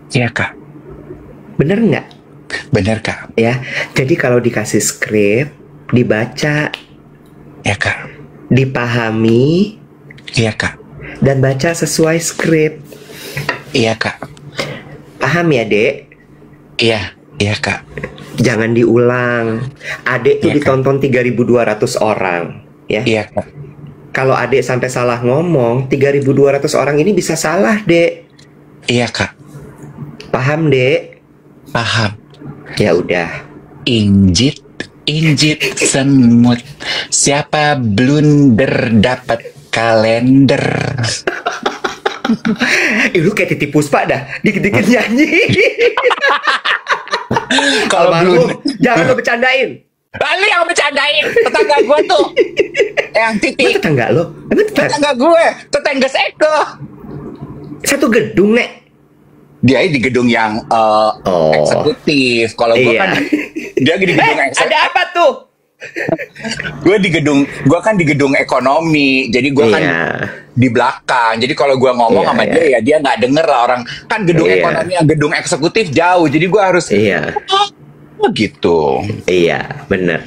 Iya kak. Bener nggak? Bener kak. Ya, jadi kalau dikasih skrip, dibaca. Ya kak. Dipahami. Iya kak. Dan baca sesuai skrip. Iya kak. Paham ya dek? Iya kak. Jangan diulang. Adek tuh ditonton 3.200 orang, ya. Iya kak. Kalau adek sampai salah ngomong, 3.200 orang ini bisa salah, dek. Iya kak. Paham, dek? Paham. Ya udah. Injit semut. Siapa blunder dapat kalender. Lu kayak Titi Puspa dah, dikit-dikit nyanyi. Kalau belum, jangan lu bercandain. Lalu yang bercandain tetangga gue tuh, yang Titi. Tetangga lo? Emang tetangga gue, tetangga Eko. Satu gedung, Nek. Dia di gedung yang eksekutif. Kalau gue kan dia di gedung eksekutif. Ada apa tuh? Gue kan di gedung ekonomi, jadi gue kan di belakang. Jadi kalau gue ngomong sama dia, ya dia nggak denger lah. Orang kan gedung ekonomi, gedung eksekutif jauh, jadi gue harus gitu. Iya, bener.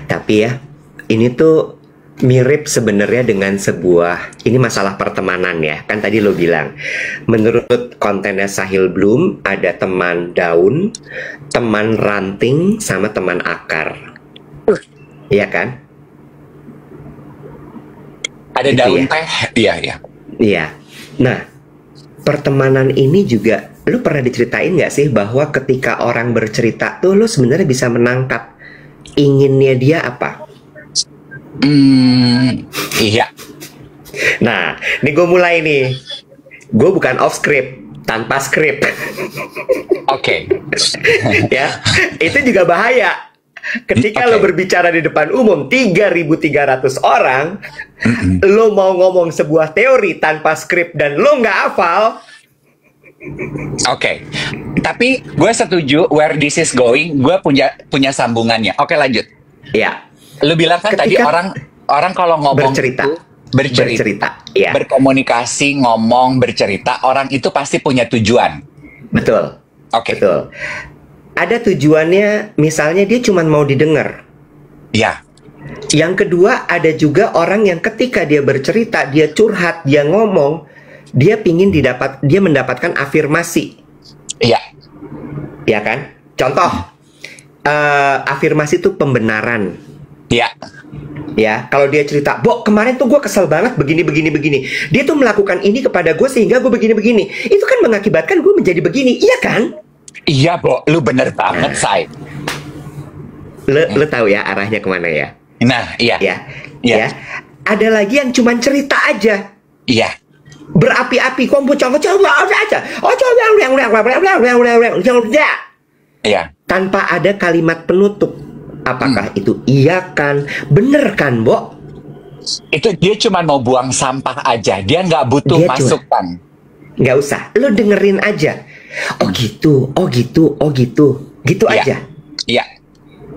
Tapi ya, ini tuh mirip sebenarnya dengan ini masalah pertemanan ya. Kan tadi lo bilang, menurut kontennya Sahil Bloom, ada teman daun, teman ranting, sama teman akar. Iya kan? Ada gitu daun teh, iya. Iya. Nah, pertemanan ini juga, lu pernah diceritain nggak sih bahwa ketika orang bercerita tuh lu sebenarnya bisa menangkap inginnya dia apa? Iya. Nah, nih gue mulai nih. Gue bukan off script, tanpa script. Oke. Ya, itu juga bahaya. Ketika lo berbicara di depan umum 3.300 orang, lo mau ngomong sebuah teori tanpa skrip dan lo nggak hafal. Oke. Tapi gue setuju where this is going, gue punya sambungannya. Oke, lanjut. Ya. Lu bilang kan tadi orang kalau ngomong bercerita. itu, bercerita. Ya. Berkomunikasi, ngomong, bercerita, orang itu pasti punya tujuan. Betul. Oke. Betul. Ada tujuannya, misalnya dia cuma mau didengar. Ya. Yang kedua, ada juga orang yang ketika dia bercerita, dia curhat, dia ngomong, dia mendapatkan afirmasi. Iya. Ya kan? Contoh, afirmasi itu pembenaran. Iya. Ya, kalau dia cerita, Bo, kemarin tuh gue kesel banget begini. Dia tuh melakukan ini kepada gue sehingga gue begini. Itu kan mengakibatkan gue menjadi begini, iya kan? Iya, Bo, lu bener banget, Say. Lu tahu ya arahnya kemana ya? Nah, iya. Ya. Ada lagi yang cuman cerita aja. Iya. Berapi-api, Iya. tanpa ada kalimat penutup. Apakah itu iya kan? Bener kan, Bo? Itu dia cuma mau buang sampah aja. Dia nggak butuh masukan. Nggak usah. Lo dengerin aja. Oh gitu. Gitu Iya. aja. Iya.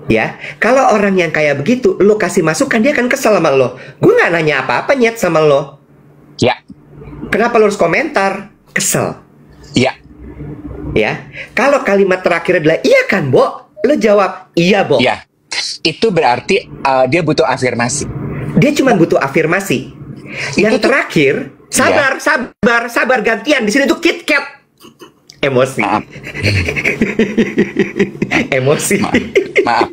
Ya. Kalau orang yang kayak begitu, lo kasih masukan, dia akan kesel sama lo. Gue nggak nanya apa-apa nyet sama lo. Iya. Kenapa lo harus komentar? Kesel. Iya. Ya. Kalau kalimat terakhir adalah iya kan, Bo? Lo jawab iya, Bo. Iya. Itu berarti dia butuh afirmasi. Dia cuma butuh afirmasi. Yang terakhir, sabar gantian. Di sini tuh KitKat. Emosi. Maaf. Emosi. Maaf.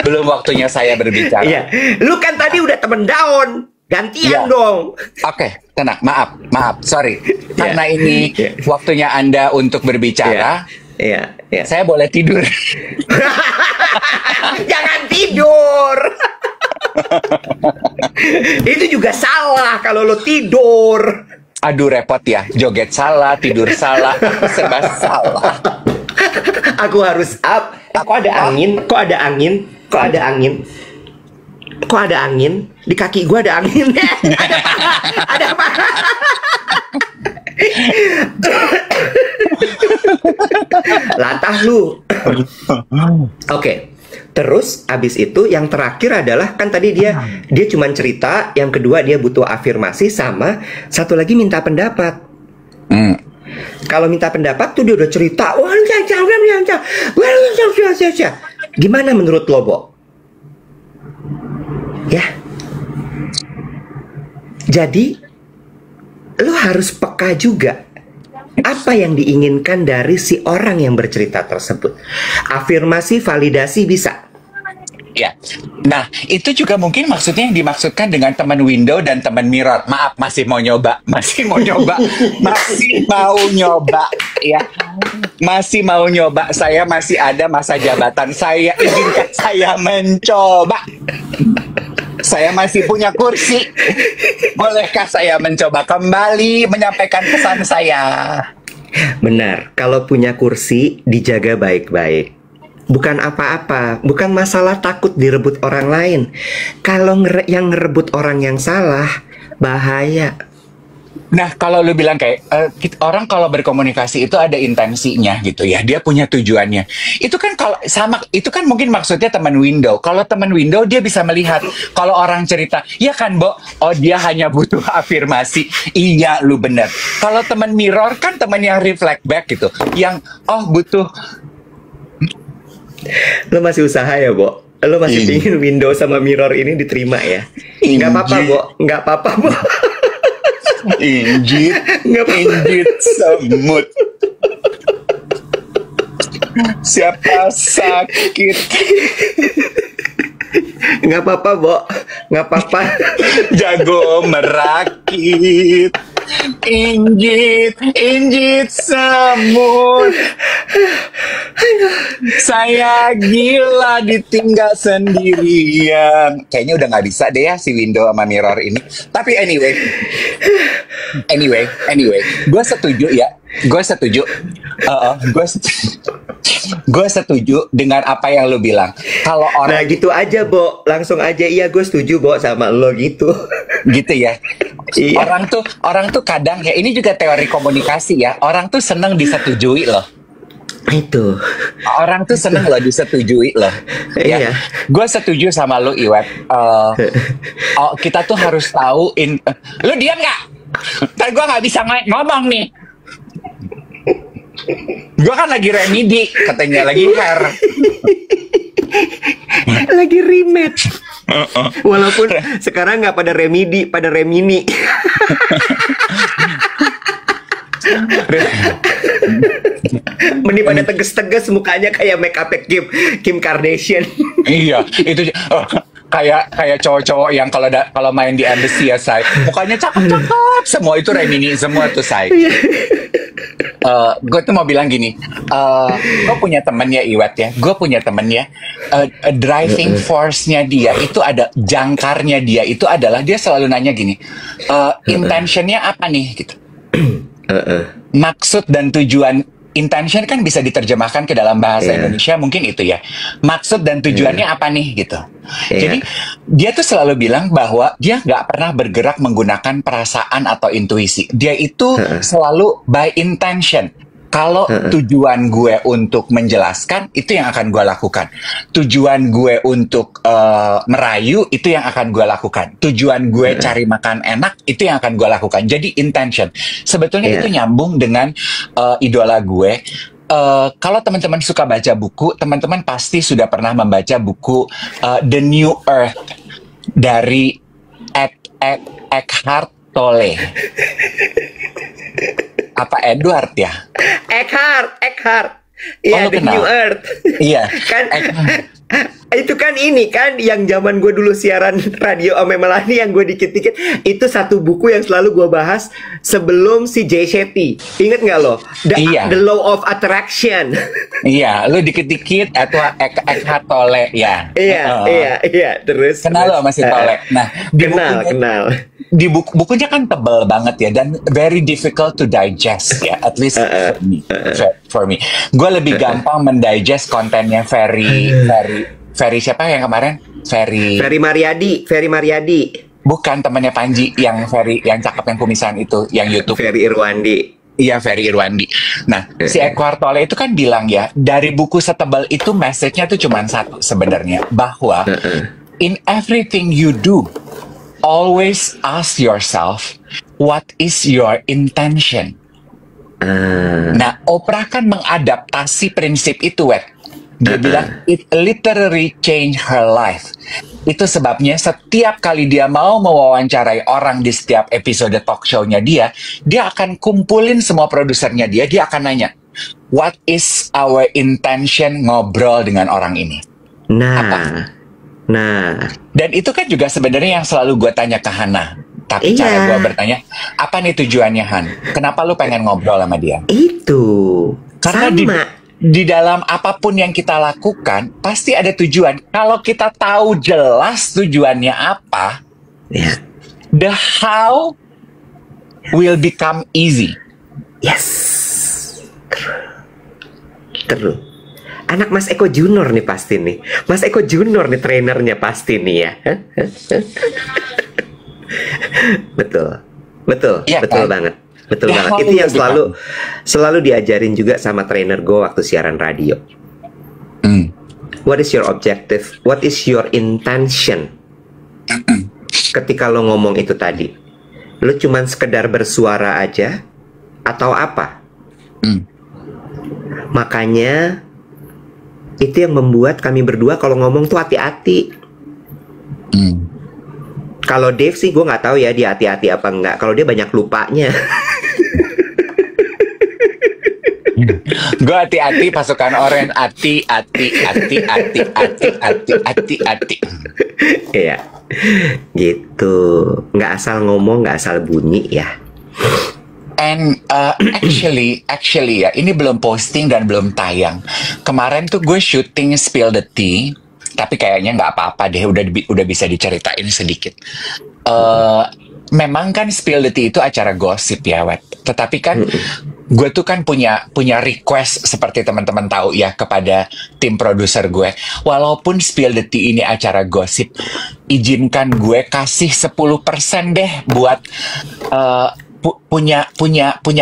Belum waktunya saya berbicara. Iya. Lu kan tadi udah temen down. Gantian dong. Oke, tenang. Maaf. Sorry. Karena ini waktunya Anda untuk berbicara. Iya. Saya boleh tidur. Jangan tidur. Itu juga salah kalau lo tidur. Aduh, repot ya. Joget salah, tidur salah, serba salah. Aku harus up. Kok ada angin? Kok ada angin? Di kaki gua ada angin. Ada apa? Latah lu. Oke. Terus abis itu yang terakhir adalah kan tadi dia cuma cerita, yang kedua dia butuh afirmasi, sama satu lagi minta pendapat. Kalau minta pendapat tuh dia udah cerita, gimana menurut lo, Bo? Ya. Jadi lo harus peka juga apa yang diinginkan dari si orang yang bercerita tersebut. Afirmasi, validasi bisa. Ya. Nah, itu juga mungkin maksudnya yang dimaksudkan dengan teman window dan teman mirror. Maaf, masih mau nyoba ya. Masih mau nyoba. Saya masih ada masa jabatan. Saya izinkan saya mencoba. Saya masih punya kursi. Bolehkah saya mencoba kembali menyampaikan pesan saya? Benar, kalau punya kursi dijaga baik-baik. Bukan apa-apa, bukan masalah takut direbut orang lain. Kalau yang ngerebut orang yang salah, bahaya. Nah, kalau lu bilang kayak orang kalau berkomunikasi itu ada intensinya gitu ya, dia punya tujuannya. Itu kan kalau sama, itu kan mungkin maksudnya teman window. Kalau teman window dia bisa melihat kalau orang cerita, ya kan, Bo, oh dia hanya butuh afirmasi. Iya, lu bener. Kalau teman mirror kan teman yang reflect back gitu, yang butuh. Lo masih usaha ya, Bo? Lo masih pingin window sama mirror ini diterima ya? Nggak apa-apa, Bo. Nggak apa-apa, Bo. Injit semut. Siapa sakit? Nggak apa-apa, Bo. Nggak apa-apa. Jago merakit. Injit, injit semut. Saya gila ditinggal sendirian. Kayaknya udah nggak bisa deh ya si Window sama Mirror ini. Tapi anyway, gue setuju ya. Gue setuju. Gue setuju dengan apa yang lo bilang. Kalau Nah orang gitu aja, Bo. Langsung aja, iya gue setuju, Bo, sama lo gitu. gitu ya. Iya. Orang tuh kadang ya, ini juga teori komunikasi ya. Orang tuh seneng disetujui loh. Itu. Orang tuh seneng loh disetujui loh. Iya. Gue setuju sama lo, Iwet. Kita tuh harus tahu lo diam nggak? Ntar gue nggak bisa ngomong nih. Gue kan lagi remedi, katanya lagi hair. Lagi rematch. Walaupun sekarang nggak pada remedi, pada remini. Mending pada teges-teges mukanya kayak make up Kim Kardashian. Iya, itu kayak cowok-cowok yang kalau main di embassy ya, say, mukanya cakep-cakep semua, itu remini semua tuh, say. Gue tuh mau bilang gini, gue punya temen ya, Iwet ya, gue punya temen ya, driving force-nya dia itu ada, jangkarnya dia itu adalah dia selalu nanya gini, intentionnya apa nih gitu. Maksud dan tujuan. Intention kan bisa diterjemahkan ke dalam bahasa Indonesia, mungkin itu ya. Maksud dan tujuannya apa nih gitu. Jadi dia tuh selalu bilang bahwa dia nggak pernah bergerak menggunakan perasaan atau intuisi. Dia itu selalu by intention. Kalau tujuan gue untuk menjelaskan, itu yang akan gue lakukan. Tujuan gue untuk merayu, itu yang akan gue lakukan. Tujuan gue cari makan enak, itu yang akan gue lakukan. Jadi intention. Sebetulnya itu nyambung dengan idola gue. Kalau teman-teman suka baca buku, teman-teman pasti sudah pernah membaca buku The New Earth dari Eckhart Tolle. Apa Edward ya? Eckhart. Iya, The New Earth. Iya. Kan itu kan ini kan yang zaman gue dulu siaran radio sama Melani, yang gue dikit-dikit itu satu buku yang selalu gue bahas sebelum si Jay Shetty. Ingat nggak lo? The Law of Attraction. Iya, lu dikit-dikit atau Eckhart Tolle ya. Iya. Terus kenal lo masih Tolle. Nah, kenal. Di bukunya kan tebal banget ya, dan very difficult to digest ya, at least for me. Gue lebih gampang mendigest kontennya Ferry siapa yang kemarin? Ferry Mariadi. Bukan, temannya Panji yang yang cakep yang kumisan itu, yang YouTube. Ferry Irwandi. Iya, Ferry Irwandi. Nah, si Eckhart Tolle itu kan bilang ya, dari buku setebal itu message-nya tuh cuma satu sebenarnya, bahwa in everything you do, always ask yourself, what is your intention? Nah, Oprah kan mengadaptasi prinsip itu, Wet. Dia bilang, it literally changed her life. Itu sebabnya setiap kali dia mau mewawancarai orang di setiap episode talk show-nya dia akan kumpulin semua produsernya dia akan nanya, what is our intention ngobrol dengan orang ini? Dan itu kan juga sebenarnya yang selalu gue tanya ke Hana. Tapi cara gue bertanya, apa nih tujuannya, Han? Kenapa lu pengen ngobrol sama dia? Itu karena di dalam apapun yang kita lakukan pasti ada tujuan. Kalau kita tahu jelas tujuannya apa, the how will become easy. Yes. Terus anak Mas Eko Junior nih pasti nih. Mas Eko Junior nih trainernya pasti nih ya. Betul ya, betul kan? banget. Betul banget. Itu yang selalu diajarin juga sama trainer gue waktu siaran radio. What is your objective? What is your intention? Ketika lo ngomong itu tadi, lo cuman sekedar bersuara aja atau apa? Makanya itu yang membuat kami berdua kalau ngomong tuh hati-hati. Kalau Dave sih gue nggak tahu ya dia hati-hati apa enggak. Kalau dia banyak lupanya. Gue hati-hati, pasukan oren hati. Iya, gitu. Nggak asal ngomong, nggak asal bunyi ya. And actually ya, ini belum posting dan belum tayang. Kemarin tuh gue syuting Spill the Tea, tapi kayaknya nggak apa-apa deh, udah bisa diceritain sedikit. Memang kan Spill the Tea itu acara gosip ya, Wet. Tetapi kan gue tuh kan punya request seperti teman-teman tahu ya kepada tim produser gue. Walaupun Spill the Tea ini acara gosip, izinkan gue kasih 10% deh buat punya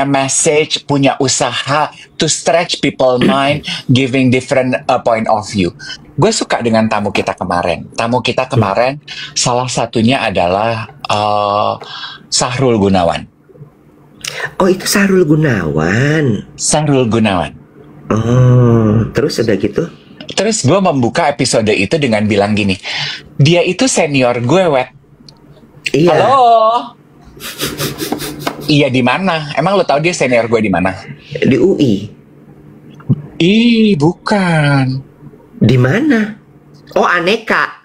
message, punya usaha to stretch people mind, giving different point of view. Gue suka dengan tamu kita kemarin. Tamu kita kemarin salah satunya adalah Sahrul Gunawan. Oh, itu Sahrul Gunawan. Sahrul Gunawan. Oh, terus udah gitu? Terus gue membuka episode itu dengan bilang gini, dia itu senior gue, Wet. Iya. Halo. Iya, di mana? Emang lo tahu dia senior gue di mana? Di UI. Ih, bukan. Di mana? Oh, Aneka.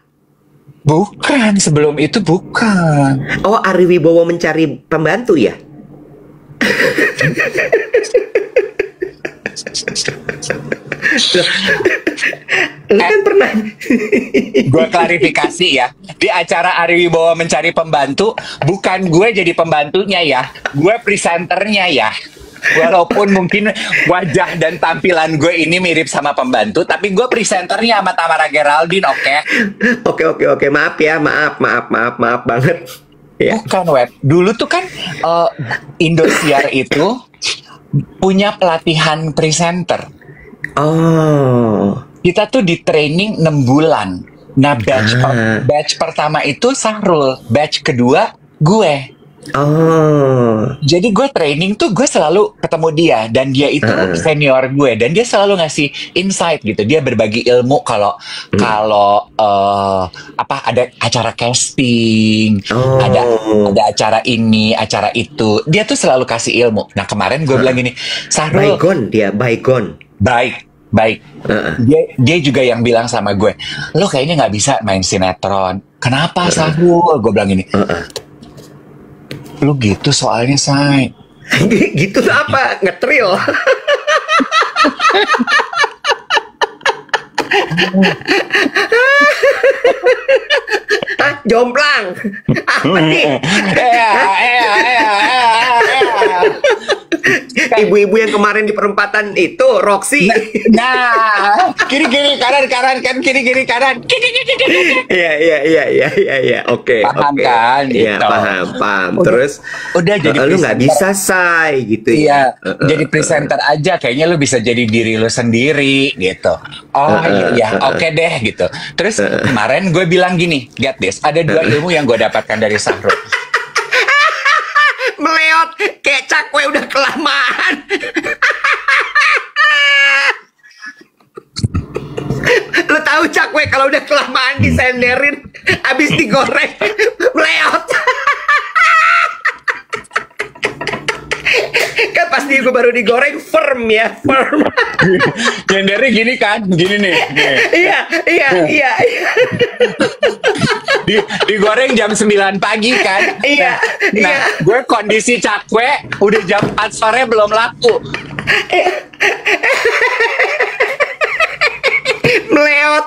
Bukan, sebelum itu bukan. Oh, Ari Wibowo mencari pembantu ya? Lu kan pernah. Gue klarifikasi ya, di acara Ari Wibowo mencari pembantu, bukan gue jadi pembantunya ya, gue presenternya ya. Walaupun mungkin wajah dan tampilan gue ini mirip sama pembantu, tapi gue presenternya sama Tamara Geraldine, oke? Oke. Maaf ya, maaf banget. Ya. Bukan, Wet. Dulu tuh kan Indosiar itu punya pelatihan presenter. Oh. Kita tuh di training 6 bulan. Nah, batch pertama itu Sahrul, batch kedua gue. Oh. Jadi gue training tuh gue selalu ketemu dia, dan dia itu senior gue, dan dia selalu ngasih insight gitu. Dia berbagi ilmu kalau ada acara casting, ada acara ini, acara itu. Dia tuh selalu kasih ilmu. Nah, kemarin gue bilang gini, Sahrul, Baygon. Baik. Dia juga yang bilang sama gue, lo kayaknya nggak bisa main sinetron. Kenapa, Sahrul? Gue bilang gini, lu gitu soalnya, Say. Gitu apa? Ngetril. Hah? Jomplang. Apa nih? Ibu-ibu yang kemarin di perempatan itu, Roxy. Nah, kiri kanan kan, kiri kanan. Iya. Oke. Paham kan? Iya, Gitu. paham. Terus udah jadi lu nggak bisa, Say, gitu ya. Iya, jadi presenter aja. Kayaknya lu bisa jadi diri lu sendiri gitu. Oh iya, oke deh gitu. Terus kemarin gue bilang gini, get this, ada 2 ilmu yang gue dapatkan dari Sahrul. Meleot kayak cakwe udah kelamaan. Lu tahu cakwe kalau udah kelamaan disenderin, abis digoreng meleot. Kan pas gue baru digoreng firm. Nyendernya gini kan, gini nih. Iya. Digoreng jam 9 pagi kan. Iya. Gue kondisi cakwe udah jam 4 sore belum laku. Meleot.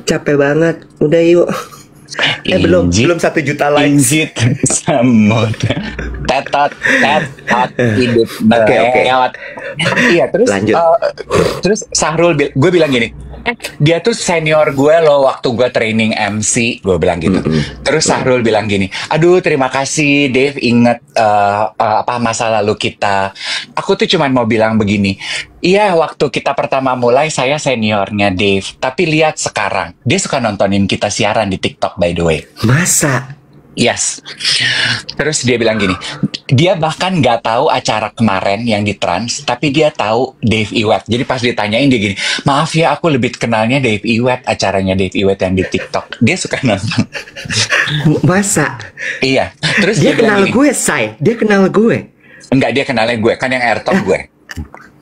Capek banget. Udah yuk. Belum 1 juta likes. Injit semut. Tetot hidup meleot. Iya, terus lanjut. Terus Sahrul gue bilang gini, dia tuh senior gue loh waktu gue training MC, gue bilang gitu. Terus Sahrul bilang gini, aduh terima kasih Dave, inget masa lalu kita. Aku tuh cuman mau bilang begini, iya waktu kita pertama mulai saya seniornya Dave, tapi lihat sekarang dia suka nontonin kita siaran di TikTok, by the way. Masa? Yes. Terus dia bilang gini, dia bahkan nggak tahu acara kemarin yang di Trans, tapi dia tahu Dave Iwet. Jadi pas ditanyain dia gini, maaf ya aku lebih kenalnya Dave Iwet, acaranya Dave Iwet yang di TikTok. Dia suka nonton. Masa? Iya. Terus dia kenal gue, Say. Dia kenal gue. Enggak, dia kenalnya gue, kan yang airtalk gue.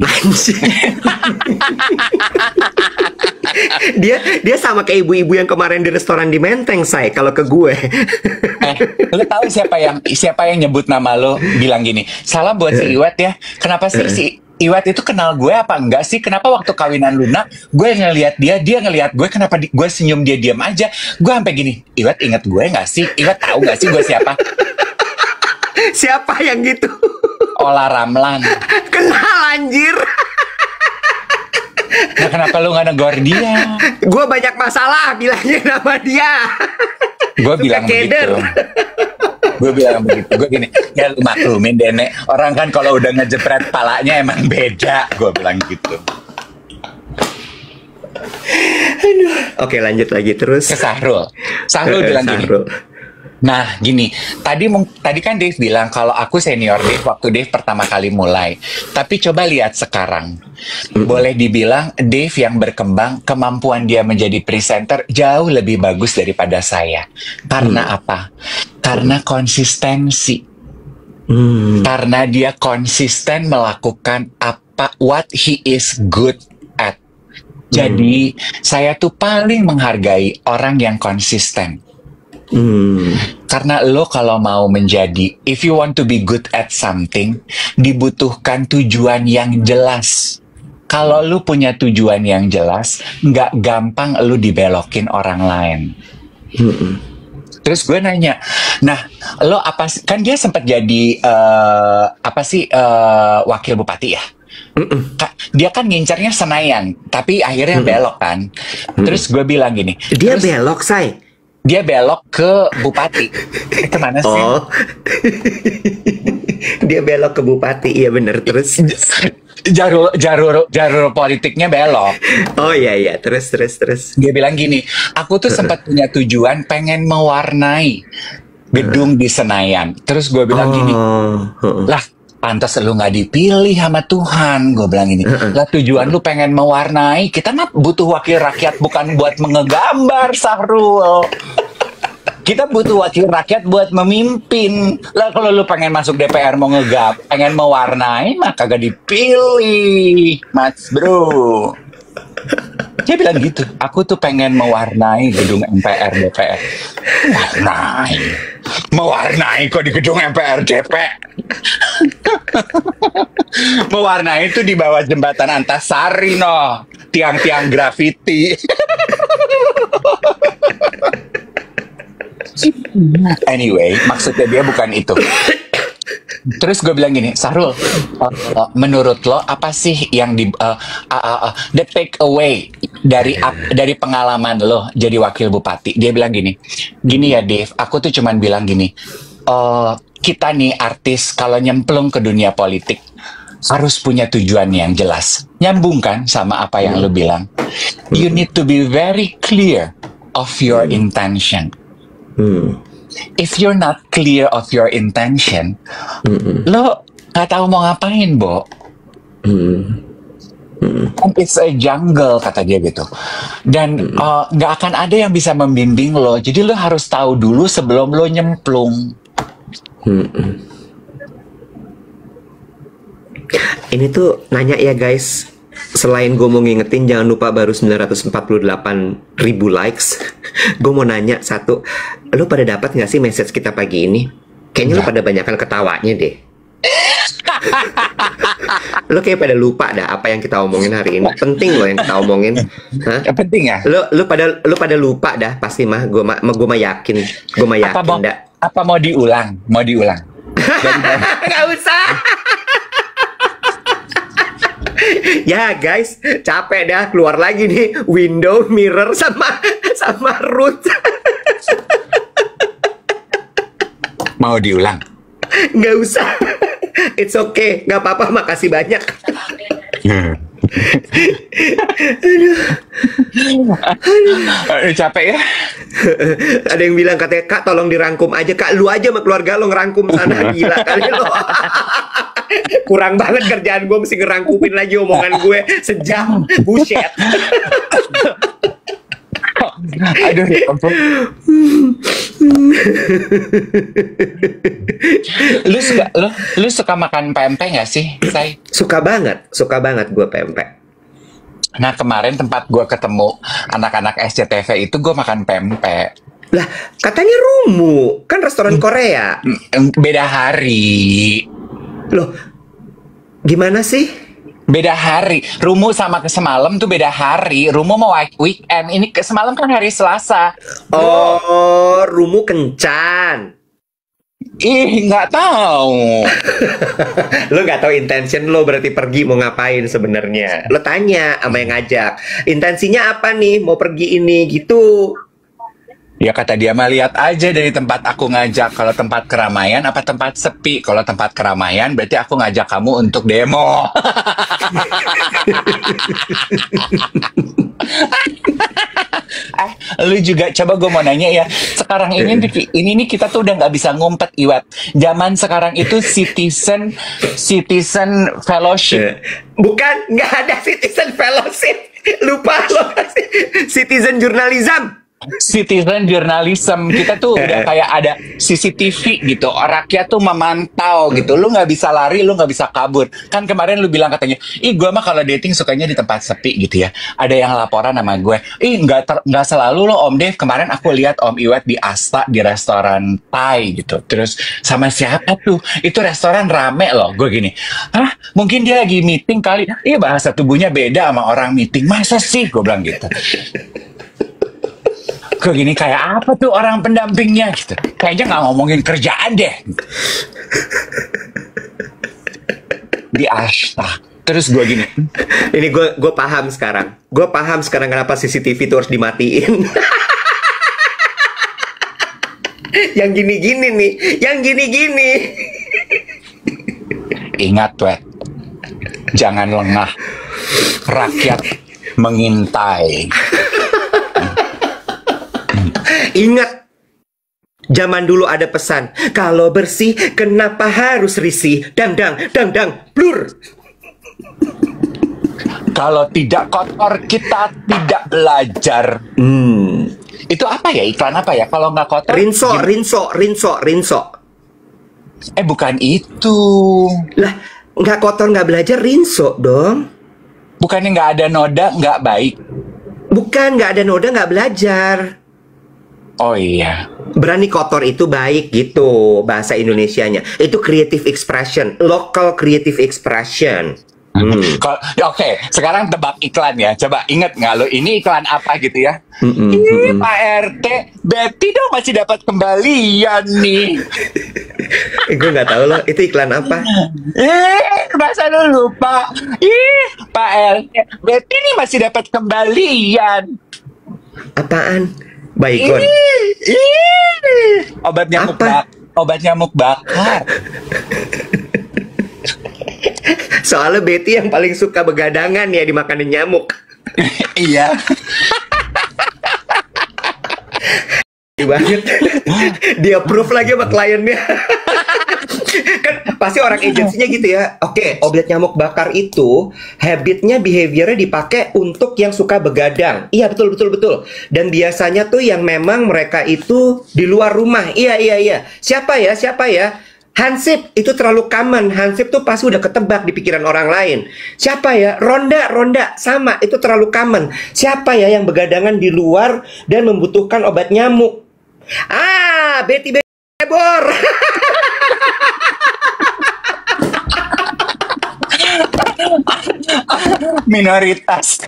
Anjir. Dia sama kayak ibu-ibu yang kemarin di restoran di Menteng, say, kalau ke gue. Lo tahu siapa yang nyebut nama lo bilang gini, salam buat si Iwet ya. Kenapa sih si Iwet itu kenal gue apa enggak sih? Kenapa waktu kawinan Luna gue ngelihat dia ngelihat gue, kenapa gue senyum dia diam aja? Gue sampai gini, Iwet inget gue nggak sih? Iwet tahu nggak sih gue siapa? Siapa yang gitu? Ola Ramlan. Kenal anjir. Nah, kenapa lu nggak negor dia? Gue banyak masalah bilangnya nama dia. Gue bilang begitu. Gue bilang begitu. Gue gini, ya lu maklumin deh, Nek. Orang kan kalau udah ngejepret palanya emang beda. Gue bilang gitu. Oke, lanjut lagi terus. Ke Sahrul. Sahrul bilang gini. Nah, gini, tadi kan Dave bilang kalau aku senior Dave waktu Dave pertama kali mulai. Tapi coba lihat sekarang. Boleh dibilang Dave yang berkembang, kemampuan dia menjadi presenter jauh lebih bagus daripada saya. Karena apa? Karena konsistensi. Karena dia konsisten melakukan what he is good at. Jadi, saya tuh paling menghargai orang yang konsisten. Karena lo kalau mau menjadi, if you want to be good at something, dibutuhkan tujuan yang jelas. Kalau lo punya tujuan yang jelas, nggak gampang lo dibelokin orang lain. Terus gue nanya, nah lo apa sih? Kan dia sempat jadi wakil bupati ya? Dia kan ngincarnya Senayan, tapi akhirnya belok kan. Terus gue bilang gini, dia belok, say. Dia belok ke bupati. Kemana sih? Oh. Dia belok ke bupati, iya bener. Terus jalur politiknya belok. Oh iya, terus. Dia bilang gini, aku tuh sempat punya tujuan pengen mewarnai gedung di Senayan. Terus gue bilang gini, lah pantas lu nggak dipilih sama Tuhan, gue bilang gini. Lah tujuan lu pengen mewarnai, kita mah butuh wakil rakyat bukan buat mengegambar, Sahrul. Kita butuh wakil rakyat buat memimpin. Lah kalau lu pengen masuk DPR mau pengen mewarnai, mah kagak dipilih, Mas Bro. Dia bilang gitu, aku tuh pengen mewarnai gedung MPR DPR. Mewarnai kok di gedung MPR DPR. Mewarnai itu di bawah jembatan Antasari, no. Tiang-tiang grafiti. Anyway, maksudnya dia bukan itu. Terus gue bilang gini, Sahrul, menurut lo apa sih yang the take away dari pengalaman lo jadi wakil bupati? Dia bilang gini ya Dave, aku tuh cuman bilang gini, kita nih artis kalau nyemplung ke dunia politik harus punya tujuan yang jelas. Nyambung kan sama apa yang lo bilang? You need to be very clear of your intention. If you're not clear of your intention, lo nggak tahu mau ngapain, Bo. It's a jungle, kata dia gitu. Dan nggak akan ada yang bisa membimbing lo. Jadi lo harus tahu dulu sebelum lo nyemplung. Ini tuh nanya ya guys, selain gue mau ngingetin jangan lupa baru 948.000 likes. Gue mau nanya satu, lo pada dapat nggak sih message kita pagi ini? Kayaknya lo pada banyakan ketawanya deh. Lo kayak pada lupa dah apa yang kita omongin hari ini. Penting lo yang kita omongin. Hah? Penting ya? Lo pada lupa dah pasti mah. Gue mah yakin. Gue mah yakin dah. Apa mau diulang? Mau diulang? Nggak usah. Ya guys, capek dah, keluar lagi nih window, mirror sama root. Mau diulang? Nggak usah. It's okay, nggak apa-apa, makasih banyak. Aduh, capek ya. Ada yang bilang katanya, Kak tolong dirangkum aja, Kak lu aja sama keluarga lo ngerangkum sana. Gila kali lo. Kurang banget kerjaan gue, mesti ngerangkumin lagi omongan gue sejam. Buset. Aduh, ya ampun. Lu suka makan pempek nggak sih, Say? Suka banget gue pempek. Nah, kemarin tempat gue ketemu anak-anak SCTV itu gue makan pempek. Lah, katanya Rumu, kan restoran Korea. Beda hari. Loh, gimana sih? Beda hari. Rumu sama ke semalam tuh beda hari. Rumu mau weekend. Ini ke semalam kan hari Selasa. Oh, Rumu kencan. Ih, nggak tahu. Lo nggak tahu intention lo berarti pergi mau ngapain sebenarnya. Lo tanya sama yang ngajak. Intensinya apa nih? Mau pergi ini gitu. Ya kata dia mah lihat aja dari tempat aku ngajak. Kalau tempat keramaian apa tempat sepi. Kalau tempat keramaian berarti aku ngajak kamu untuk demo. Lu juga coba gue mau nanya ya. Sekarang ini nih kita tuh udah nggak bisa ngumpet, Iwat. Zaman sekarang itu citizen fellowship. Bukan, nggak ada citizen fellowship. Lupa lo. Citizen journalism. Citizen journalism, kita tuh udah kayak ada CCTV gitu, rakyat tuh memantau gitu, lu nggak bisa lari, lu nggak bisa kabur. Kan kemarin lu bilang katanya, ih gue mah kalau dating sukanya di tempat sepi gitu ya. Ada yang laporan sama gue, ih nggak selalu lo Om Dev. Kemarin aku lihat Om Iwet di Asta di restoran Thai gitu, terus sama siapa tuh? Itu restoran rame loh. Gue gini, hah? Mungkin dia lagi meeting kali. Iya bahasa tubuhnya beda sama orang meeting. Masa sih? Gue bilang gitu. Gue gini, kayak apa tuh orang pendampingnya gitu. Kayaknya nggak ngomongin kerjaan deh. Di Asta. Terus gue gini. Ini gue paham sekarang. Gue paham sekarang kenapa CCTV itu harus dimatiin. Yang gini-gini nih. Yang gini-gini. Ingat, Wet. Jangan lengah. Rakyat mengintai. Ingat, zaman dulu ada pesan, kalau bersih kenapa harus risih? Dang dang dang dang blur. Kalau tidak kotor kita tidak belajar. Itu apa ya, iklan apa ya? Kalau nggak kotor Rinso. Bukan itu. Lah, nggak kotor nggak belajar, rinso dong. Bukannya nggak ada noda nggak baik. Bukan, nggak ada noda nggak belajar. Oh iya. Berani kotor itu baik gitu bahasa Indonesianya. Itu creative expression, local creative expression. Oke, sekarang tebak iklan ya. Coba inget nggak lo ini iklan apa gitu ya? Pak RT, Betty dong masih dapat kembalian nih. Gue nggak tahu loh, itu iklan apa? Masa lu lupa? Pak RT, Betty nih masih dapat kembalian. Apaan? Baygon. Obat nyamuk bakar. Soalnya Betty yang paling suka begadangan ya dimakanin nyamuk. Iya. Banget. Dia approve lagi sama kliennya. Kan pasti orang agensinya gitu ya. Oke, obat nyamuk bakar itu habitnya, behaviornya dipakai untuk yang suka begadang. Iya, betul. Dan biasanya tuh yang memang mereka itu di luar rumah. Iya. Siapa ya? Hansip itu terlalu common. Hansip tuh pasti udah ketebak di pikiran orang lain. Siapa ya? Ronda sama, itu terlalu common. Siapa ya yang begadangan di luar dan membutuhkan obat nyamuk? Betty Bebor. minoritas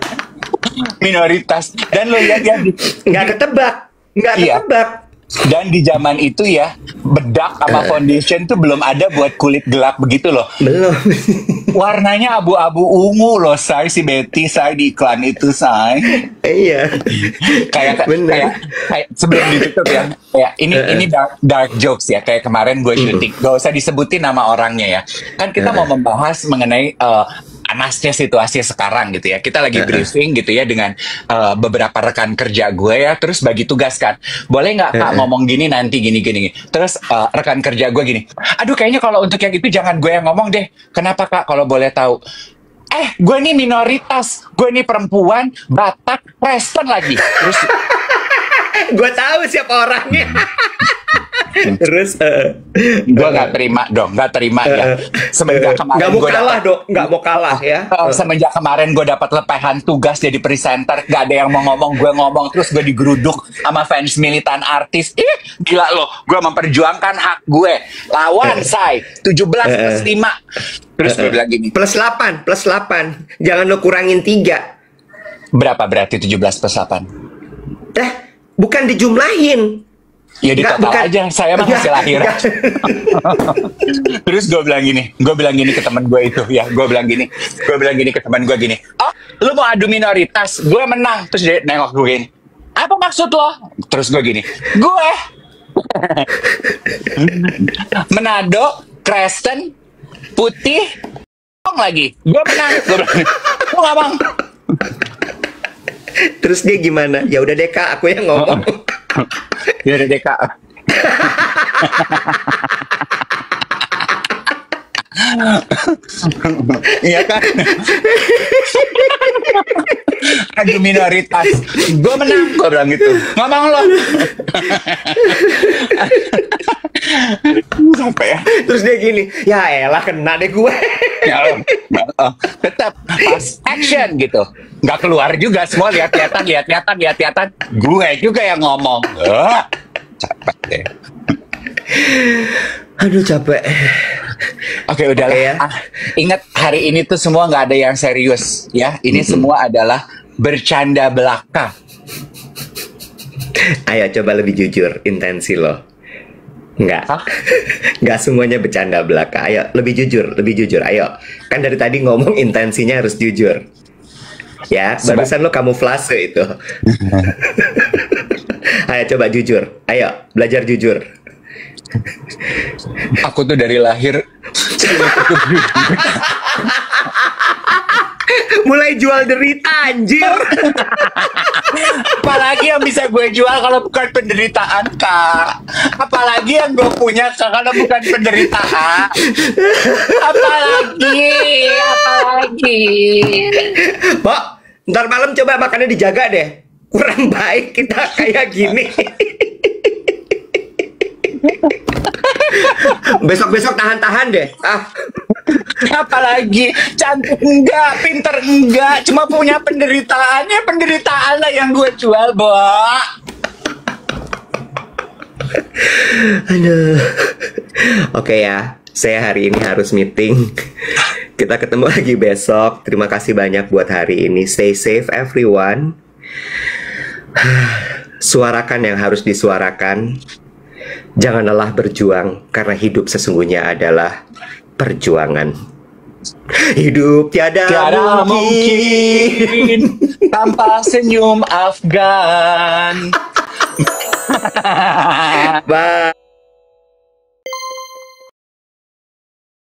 dan lo lihat ya nggak ketebak. Dan di zaman itu ya bedak sama foundation tuh belum ada buat kulit gelap begitu loh. Belum. Warnanya abu-abu ungu loh, Say, si Betty, Say, di iklan itu, Say. Iya. kayak sebelum ditutup ya. Ini dark jokes ya. Kayak kemarin gue syuting, gak usah disebutin nama orangnya ya. Kan kita mau membahas mengenai panasnya situasi sekarang gitu ya. Kita lagi briefing gitu ya dengan beberapa rekan kerja gue ya. Terus bagi tugas kan. Boleh nggak Kak ngomong gini nanti gini. Terus rekan kerja gue gini. Aduh kayaknya kalau untuk yang itu jangan gue yang ngomong deh. Kenapa Kak kalau boleh tahu? Gue ini minoritas. Gue ini perempuan, Batak, Kristen lagi. Terus Gue tahu siapa orangnya. Terus Gue nggak terima dong, nggak terima ya. Semenjak kemarin nggak mau gue kalah dapat dong, nggak mau kalah ya. semenjak kemarin gue dapat lepehan tugas jadi presenter, gak ada yang mau ngomong, gue ngomong terus gue digeruduk sama fans militan artis. Ih, gila loh, gue memperjuangkan hak gue. Lawan say 17+5. Terus gue bilang gini, Plus 8, plus 8. Jangan lo kurangin 3. berapa berarti 17+8? Bukan dijumlahin. Ya di Nggak, total bukan. aja, saya mah hasil akhir. Nggak. Terus gue bilang gini ke teman gue itu, ya, gue bilang gini ke teman gue gini, oh, lu mau adu minoritas, gue menang. Terus dia nengok gue gini, apa maksud lo? Terus gue gini, gue Manado, Kristen, putih, lagi, gue menang. Gue bilang, lu nggak bang? Terus dia gimana? Ya udah deh Kak, aku yang ngomong. Ya udah deh Kak. Iya kan? Adu minoritas, gue menang, gue bilang gitu. Ngomong lo. Sampai ya. Terus dia gini, ya elah kena deh gue. Ya, tetap pas action gitu, nggak keluar juga, semua lihat-lihatan, gue juga yang ngomong. Capek deh. Aduh capek. Oke, udahlah. Oke, ya. Ingat, hari ini tuh semua nggak ada yang serius ya. Ini semua adalah bercanda belaka. Ayo coba lebih jujur intensi lo. Enggak. Hah? Enggak semuanya bercanda belaka. Ayo lebih jujur, ayo. Kan dari tadi ngomong intensinya harus jujur. Ya, barusan lo kamuflase itu. Ayo coba jujur. Ayo, belajar jujur. Aku tuh dari lahir Mulai jual derita anjir. apalagi yang bisa gue jual kalau bukan penderitaan, Kak. Apalagi yang gue punya kalau bukan penderitaan. Apalagi. Mbak, ntar malam coba makannya dijaga deh. Kurang baik kita kayak gini. Besok-besok tahan-tahan deh. Apalagi cantik enggak, pinter enggak, cuma punya penderitaannya, penderitaan lah yang gue jual, Bo. Aduh. Oke ya, saya hari ini harus meeting. Kita ketemu lagi besok. Terima kasih banyak buat hari ini. Stay safe everyone. Suarakan yang harus disuarakan. Jangan lelah berjuang, karena hidup sesungguhnya adalah perjuangan. Hidup tiada mungkin tanpa senyum Afgan. Bye.